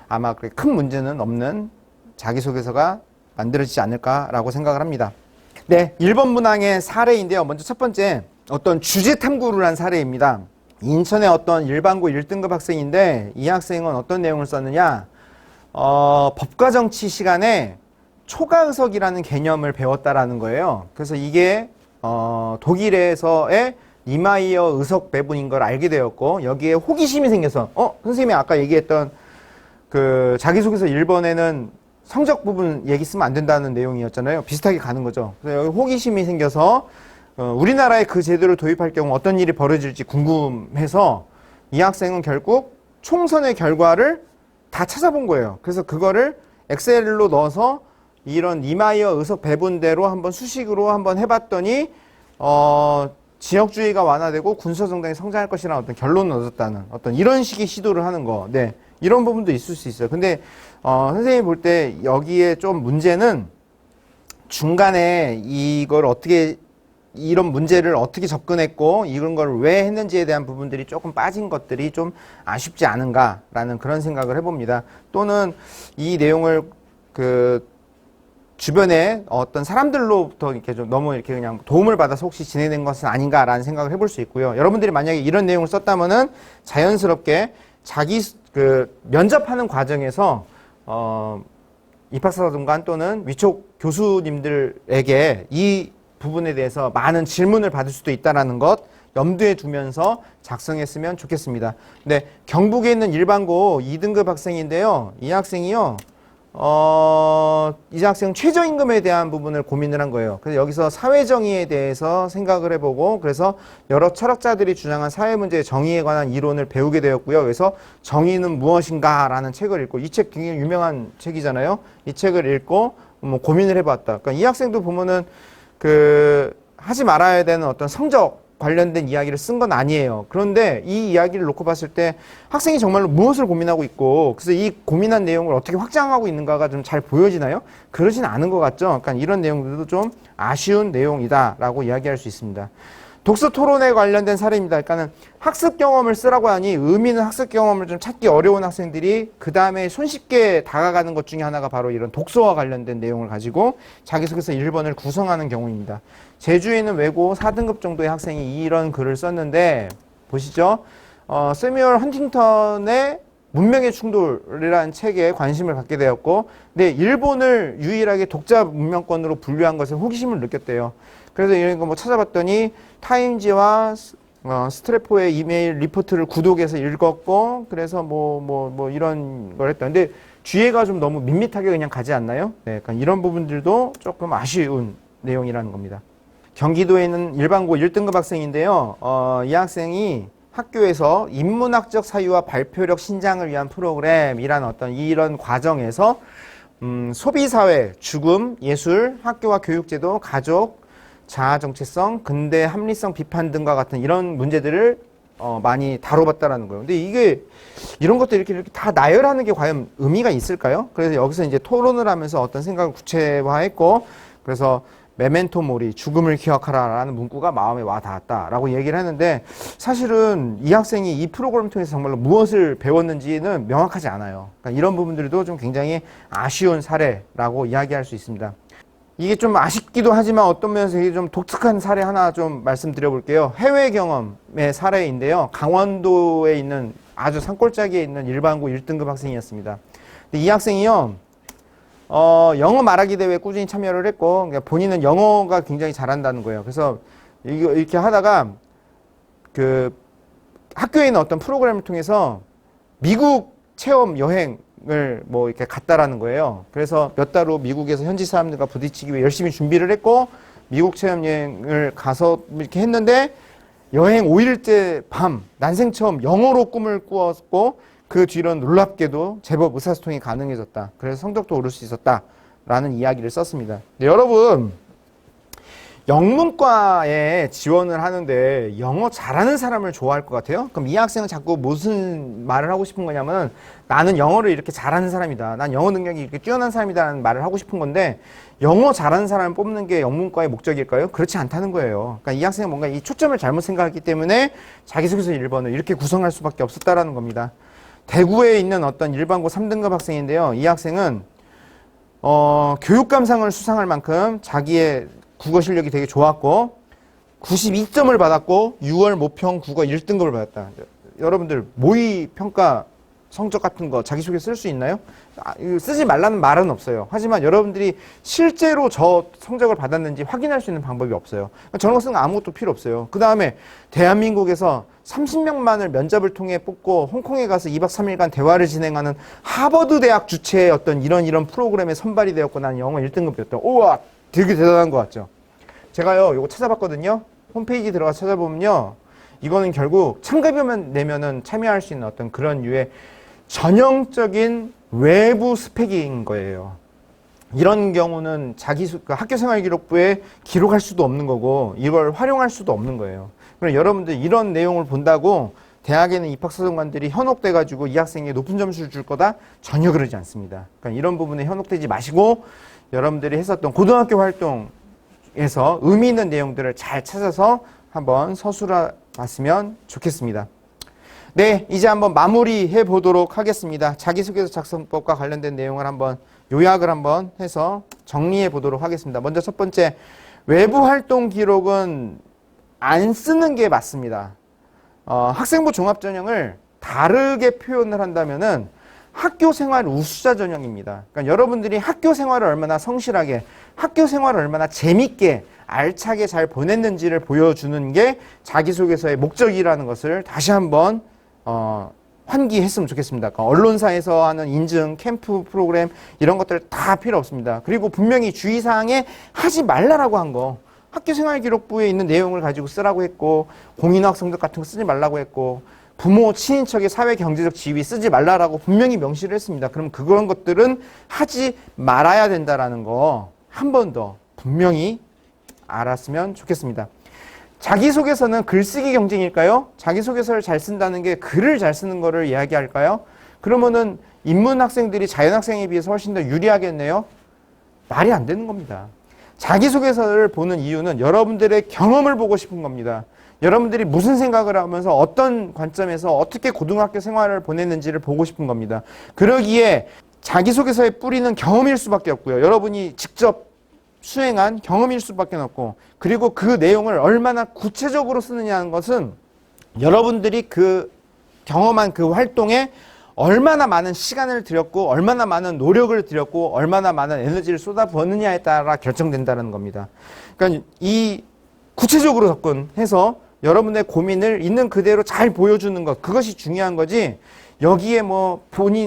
아마 그렇게 큰 문제는 없는 자기소개서가 만들어지지 않을까라고 생각을 합니다. 네, 1번 문항의 사례인데요. 먼저 첫 번째 어떤 주제 탐구를 한 사례입니다. 인천의 어떤 일반고 1등급 학생인데 이 학생은 어떤 내용을 썼느냐 법과 정치 시간에 초가의석이라는 개념을 배웠다라는 거예요. 그래서 이게 독일에서의 니마이어 의석 배분인 걸 알게 되었고 여기에 호기심이 생겨서 선생님이 아까 얘기했던 그 자기소개서 1번에는 성적 부분 얘기 쓰면 안 된다는 내용이었잖아요. 비슷하게 가는 거죠. 그래서 여기 호기심이 생겨서 우리나라에 그 제도를 도입할 경우 어떤 일이 벌어질지 궁금해서 이 학생은 결국 총선의 결과를 다 찾아본 거예요. 그래서 그거를 엑셀로 넣어서 이런 니마이어 의석 배분대로 한번 수식으로 한번 해봤더니 지역주의가 완화되고 군소정당이 성장할 것이라는 어떤 결론을 얻었다는 어떤 이런 식의 시도를 하는 거. 네. 이런 부분도 있을 수 있어요. 근데 선생님이 볼 때 여기에 좀 문제는 중간에 이런 문제를 어떻게 접근했고 이런 걸 왜 했는지에 대한 부분들이 조금 빠진 것들이 좀 아쉽지 않은가라는 그런 생각을 해봅니다. 또는 이 내용을 주변에 어떤 사람들로부터 이렇게 좀 너무 이렇게 그냥 도움을 받아서 혹시 진행된 것은 아닌가라는 생각을 해볼 수 있고요. 여러분들이 만약에 이런 내용을 썼다면은 자연스럽게 면접하는 과정에서 입학사정관 또는 위촉 교수님들에게 이 부분에 대해서 많은 질문을 받을 수도 있다는 것 염두에 두면서 작성했으면 좋겠습니다. 네, 경북에 있는 일반고 2등급 학생인데요. 이 학생이요. 이 학생 최저임금에 대한 부분을 고민을 한 거예요. 그래서 여기서 사회정의에 대해서 생각을 해보고 그래서 여러 철학자들이 주장한 사회문제의 정의에 관한 이론을 배우게 되었고요. 그래서 정의는 무엇인가 라는 책을 읽고 이 책 굉장히 유명한 책이잖아요. 이 책을 읽고 고민을 해봤다. 그러니까 이 학생도 보면은 하지 말아야 되는 어떤 성적 관련된 이야기를 쓴 건 아니에요. 그런데 이 이야기를 놓고 봤을 때 학생이 정말로 무엇을 고민하고 있고 그래서 이 고민한 내용을 어떻게 확장하고 있는가가 좀 잘 보여지나요? 그러진 않은 것 같죠? 그러니까 이런 내용들도 좀 아쉬운 내용이다라고 이야기할 수 있습니다. 독서 토론에 관련된 사례입니다. 그러니까는 학습 경험을 쓰라고 하니 의미 있는 학습 경험을 좀 찾기 어려운 학생들이 그 다음에 손쉽게 다가가는 것 중에 하나가 바로 이런 독서와 관련된 내용을 가지고 자기소개서 1번을 구성하는 경우입니다. 제주에 있는 외고 4등급 정도의 학생이 이런 글을 썼는데 보시죠. 세뮤얼 헌팅턴의 문명의 충돌이라는 책에 관심을 갖게 되었고 근데 일본을 유일하게 독자 문명권으로 분류한 것에 호기심을 느꼈대요. 그래서 이런 거 찾아봤더니 타임지와 스트래포의 이메일 리포트를 구독해서 읽었고 그래서 이런 걸 했다. 근데 뒤에가 좀 너무 밋밋하게 그냥 가지 않나요? 네, 그러니까 이런 부분들도 조금 아쉬운 내용이라는 겁니다. 경기도에 있는 일반고 1등급 학생인데요. 이 학생이 학교에서 인문학적 사유와 발표력 신장을 위한 프로그램이라는 이런 과정에서 소비사회, 죽음, 예술, 학교와 교육제도, 가족, 자아정체성, 근대 합리성 비판 등과 같은 이런 문제들을 많이 다뤄봤다라는 거예요. 근데 이게 이런 것들 이렇게 다 나열하는 게 과연 의미가 있을까요? 그래서 여기서 이제 토론을 하면서 어떤 생각을 구체화했고, 그래서 메멘토 모리, 죽음을 기억하라라는 문구가 마음에 와 닿았다라고 얘기를 했는데, 사실은 이 학생이 이 프로그램을 통해서 정말로 무엇을 배웠는지는 명확하지 않아요. 그러니까 이런 부분들도 좀 굉장히 아쉬운 사례라고 이야기할 수 있습니다. 이게 좀 아쉽기도 하지만 어떤 면에서 이게 좀 독특한 사례 하나 좀 말씀드려 볼게요. 해외 경험의 사례인데요. 강원도에 있는 아주 산골짜기에 있는 일반고 1등급 학생이었습니다. 근데 이 학생이요, 영어 말하기 대회에 꾸준히 참여를 했고, 그러니까 본인은 영어가 굉장히 잘한다는 거예요. 그래서 이렇게 하다가 그 학교에 있는 어떤 프로그램을 통해서 미국 체험 여행을 뭐 이렇게 갔다라는 거예요. 그래서 몇 달 후 미국에서 현지 사람들과 부딪히기 위해 열심히 준비를 했고, 미국 체험 여행을 가서 이렇게 했는데, 여행 5일째 밤 난생 처음 영어로 꿈을 꾸었고, 그 뒤로는 놀랍게도 제법 의사소통이 가능해졌다. 그래서 성적도 오를 수 있었다라는 이야기를 썼습니다. 근데 여러분, 영문과에 지원을 하는데 영어 잘하는 사람을 좋아할 것 같아요? 그럼 이 학생은 자꾸 무슨 말을 하고 싶은 거냐면, 나는 영어를 이렇게 잘하는 사람이다. 난 영어 능력이 이렇게 뛰어난 사람이다라는 말을 하고 싶은 건데, 영어 잘하는 사람을 뽑는 게 영문과의 목적일까요? 그렇지 않다는 거예요. 그러니까 이 학생은 뭔가 이 초점을 잘못 생각했기 때문에 자기소개서 1번을 이렇게 구성할 수밖에 없었다라는 겁니다. 대구에 있는 어떤 일반고 3등급 학생인데요. 이 학생은 교육감상을 수상할 만큼 자기의 국어 실력이 되게 좋았고 92점을 받았고 6월 모평 국어 1등급을 받았다. 여러분들 모의 평가 성적 같은 거 자기소개 쓸 수 있나요? 쓰지 말라는 말은 없어요. 하지만 여러분들이 실제로 저 성적을 받았는지 확인할 수 있는 방법이 없어요. 저런 거 쓰는 거 아무것도 필요 없어요. 그 다음에 대한민국에서 30명만을 면접을 통해 뽑고 홍콩에 가서 2박 3일간 대화를 진행하는 하버드 대학 주최의 어떤 이런 프로그램에 선발이 되었고 나는 영어 1등급이었다. 우와, 되게 대단한 것 같죠? 제가요, 이거 찾아봤거든요. 홈페이지 들어가 찾아보면요. 이거는 결국 참가비만 내면은 참여할 수 있는 어떤 그런 류의 전형적인 외부 스펙인 거예요. 이런 경우는 학교생활기록부에 기록할 수도 없는 거고 이걸 활용할 수도 없는 거예요. 그럼 여러분들 이런 내용을 본다고 대학에는 입학사정관들이 현혹돼가지고 이 학생에게 높은 점수를 줄 거다? 전혀 그러지 않습니다. 그러니까 이런 부분에 현혹되지 마시고 여러분들이 했었던 고등학교 활동에서 의미 있는 내용들을 잘 찾아서 한번 서술해 봤으면 좋겠습니다. 네, 이제 한번 마무리해 보도록 하겠습니다. 자기소개서 작성법과 관련된 내용을 한번 요약을 한번 해서 정리해 보도록 하겠습니다. 먼저 첫 번째, 외부 활동 기록은 안 쓰는 게 맞습니다. 학생부 종합전형을 다르게 표현을 한다면은 학교 생활 우수자 전형입니다. 그러니까 여러분들이 학교 생활을 얼마나 성실하게, 학교 생활을 얼마나 재밌게, 알차게 잘 보냈는지를 보여주는 게 자기소개서의 목적이라는 것을 다시 한번 환기했으면 좋겠습니다. 그러니까 언론사에서 하는 인증, 캠프 프로그램 이런 것들 다 필요 없습니다. 그리고 분명히 주의사항에 하지 말라라고 한 거, 학교생활기록부에 있는 내용을 가지고 쓰라고 했고, 공인학 성적 같은 거 쓰지 말라고 했고, 부모, 친인척의 사회 경제적 지위 쓰지 말라라고 분명히 명시를 했습니다. 그럼 그런 것들은 하지 말아야 된다라는 거 한 번 더 분명히 알았으면 좋겠습니다. 자기소개서는 글쓰기 경쟁일까요? 자기소개서를 잘 쓴다는 게 글을 잘 쓰는 거를 이야기할까요? 그러면은 인문 학생들이 자연 학생에 비해서 훨씬 더 유리하겠네요? 말이 안 되는 겁니다. 자기소개서를 보는 이유는 여러분들의 경험을 보고 싶은 겁니다. 여러분들이 무슨 생각을 하면서 어떤 관점에서 어떻게 고등학교 생활을 보냈는지를 보고 싶은 겁니다. 그러기에 자기소개서의 뿌리는 경험일 수밖에 없고요. 여러분이 직접 수행한 경험일 수밖에 없고, 그리고 그 내용을 얼마나 구체적으로 쓰느냐는 것은 여러분들이 그 경험한 그 활동에 얼마나 많은 시간을 들였고 얼마나 많은 노력을 들였고 얼마나 많은 에너지를 쏟아부었느냐에 따라 결정된다는 겁니다. 그러니까 이 구체적으로 접근해서 여러분의 고민을 있는 그대로 잘 보여주는 것, 그것이 중요한 거지. 여기에 뭐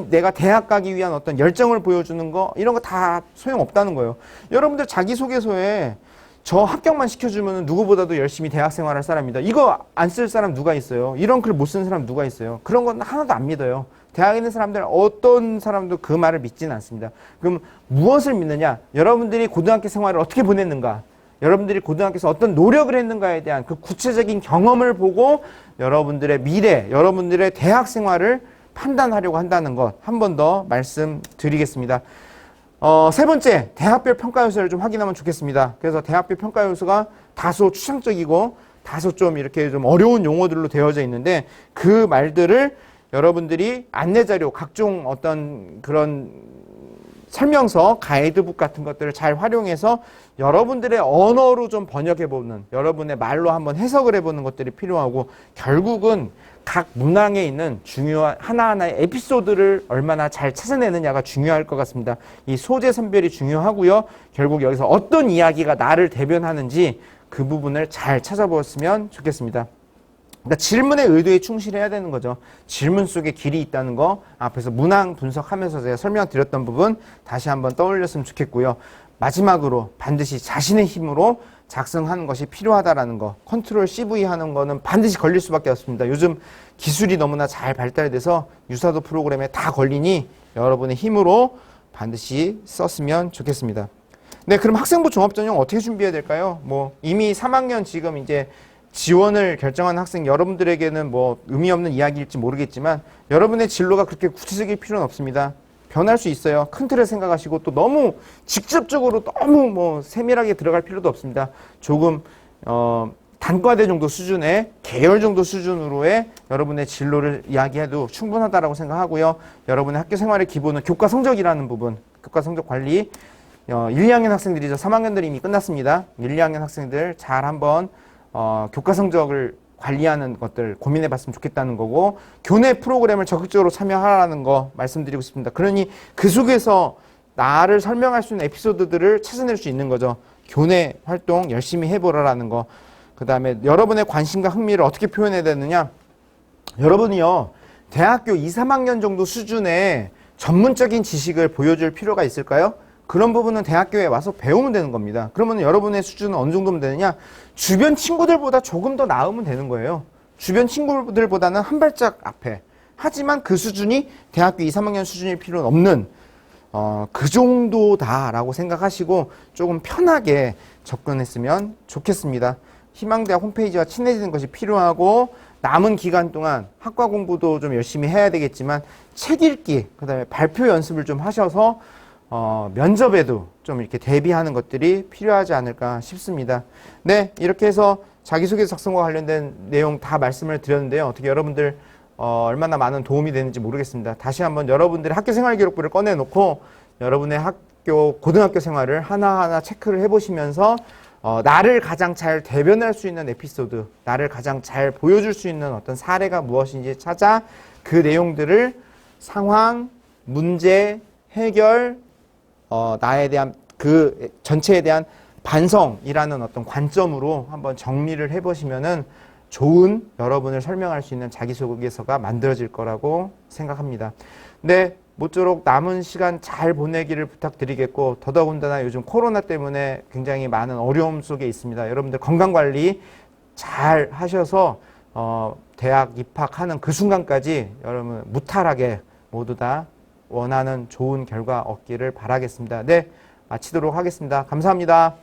내가 대학 가기 위한 어떤 열정을 보여주는 거 이런 거 다 소용없다는 거예요. 여러분들 자기소개서에 저 합격만 시켜주면 누구보다도 열심히 대학 생활할 사람이다. 이거 안 쓸 사람 누가 있어요? 이런 글 못 쓰는 사람 누가 있어요? 그런 건 하나도 안 믿어요. 대학에 있는 사람들은 어떤 사람도 그 말을 믿지는 않습니다. 그럼 무엇을 믿느냐? 여러분들이 고등학교 생활을 어떻게 보냈는가? 여러분들이 고등학교에서 어떤 노력을 했는가에 대한 그 구체적인 경험을 보고 여러분들의 미래, 여러분들의 대학 생활을 판단하려고 한다는 것 한 번 더 말씀드리겠습니다. 세 번째, 대학별 평가 요소를 좀 확인하면 좋겠습니다. 그래서 대학별 평가 요소가 다소 추상적이고 다소 좀 이렇게 좀 어려운 용어들로 되어져 있는데 그 말들을 여러분들이 안내자료, 각종 어떤 그런 설명서, 가이드북 같은 것들을 잘 활용해서 여러분들의 언어로 좀 번역해보는, 여러분의 말로 한번 해석을 해보는 것들이 필요하고, 결국은 각 문항에 있는 중요한 하나하나의 에피소드를 얼마나 잘 찾아내느냐가 중요할 것 같습니다. 이 소재 선별이 중요하고요. 결국 여기서 어떤 이야기가 나를 대변하는지 그 부분을 잘 찾아보았으면 좋겠습니다. 그러니까 질문의 의도에 충실해야 되는 거죠. 질문 속에 길이 있다는 거 앞에서 문항 분석하면서 제가 설명드렸던 부분 다시 한번 떠올렸으면 좋겠고요. 마지막으로 반드시 자신의 힘으로 작성하는 것이 필요하다라는 거. 컨트롤 CV 하는 거는 반드시 걸릴 수밖에 없습니다. 요즘 기술이 너무나 잘 발달돼서 유사도 프로그램에 다 걸리니 여러분의 힘으로 반드시 썼으면 좋겠습니다. 네, 그럼 학생부 종합전형 어떻게 준비해야 될까요? 뭐 이미 3학년 지금 이제 지원을 결정한 학생 여러분들에게는 뭐 의미 없는 이야기일지 모르겠지만 여러분의 진로가 그렇게 구체적일 필요는 없습니다. 변할 수 있어요. 큰 틀을 생각하시고 또 너무 직접적으로 너무 뭐 세밀하게 들어갈 필요도 없습니다. 조금 단과대 정도 수준의 계열 정도 수준으로의 여러분의 진로를 이야기해도 충분하다라고 생각하고요. 여러분의 학교 생활의 기본은 교과 성적이라는 부분, 교과 성적 관리 1, 2학년 학생들이죠. 3학년들이 이미 끝났습니다. 1, 2학년 학생들 잘 한번 교과 성적을 관리하는 것들 고민해 봤으면 좋겠다는 거고, 교내 프로그램을 적극적으로 참여하라는 거 말씀드리고 싶습니다. 그러니 그 속에서 나를 설명할 수 있는 에피소드들을 찾아낼 수 있는 거죠. 교내 활동 열심히 해보라라는 거. 그 다음에 여러분의 관심과 흥미를 어떻게 표현해야 되느냐. 여러분이요, 대학교 2, 3학년 정도 수준의 전문적인 지식을 보여줄 필요가 있을까요? 그런 부분은 대학교에 와서 배우면 되는 겁니다. 그러면 여러분의 수준은 어느 정도면 되느냐? 주변 친구들보다 조금 더 나으면 되는 거예요. 주변 친구들보다는 한 발짝 앞에. 하지만 그 수준이 대학교 2, 3학년 수준일 필요는 없는 그 정도다라고 생각하시고 조금 편하게 접근했으면 좋겠습니다. 희망대학 홈페이지와 친해지는 것이 필요하고, 남은 기간 동안 학과 공부도 좀 열심히 해야 되겠지만 책 읽기, 그 다음에 발표 연습을 좀 하셔서 면접에도 좀 이렇게 대비하는 것들이 필요하지 않을까 싶습니다. 네, 이렇게 해서 자기소개 작성과 관련된 내용 다 말씀을 드렸는데요. 어떻게 여러분들 얼마나 많은 도움이 되는지 모르겠습니다. 다시 한번 여러분들의 학교생활 기록부를 꺼내놓고 여러분의 학교, 고등학교 생활을 하나하나 체크를 해보시면서 나를 가장 잘 대변할 수 있는 에피소드, 나를 가장 잘 보여줄 수 있는 어떤 사례가 무엇인지 찾아 그 내용들을 상황, 문제, 해결, 나에 대한 그 전체에 대한 반성이라는 어떤 관점으로 한번 정리를 해보시면은 좋은 여러분을 설명할 수 있는 자기소개서가 만들어질 거라고 생각합니다. 네, 모쪼록 남은 시간 잘 보내기를 부탁드리겠고, 더더군다나 요즘 코로나 때문에 굉장히 많은 어려움 속에 있습니다. 여러분들 건강관리 잘 하셔서 대학 입학하는 그 순간까지 여러분 무탈하게 모두 다 원하는 좋은 결과 얻기를 바라겠습니다. 네, 마치도록 하겠습니다. 감사합니다.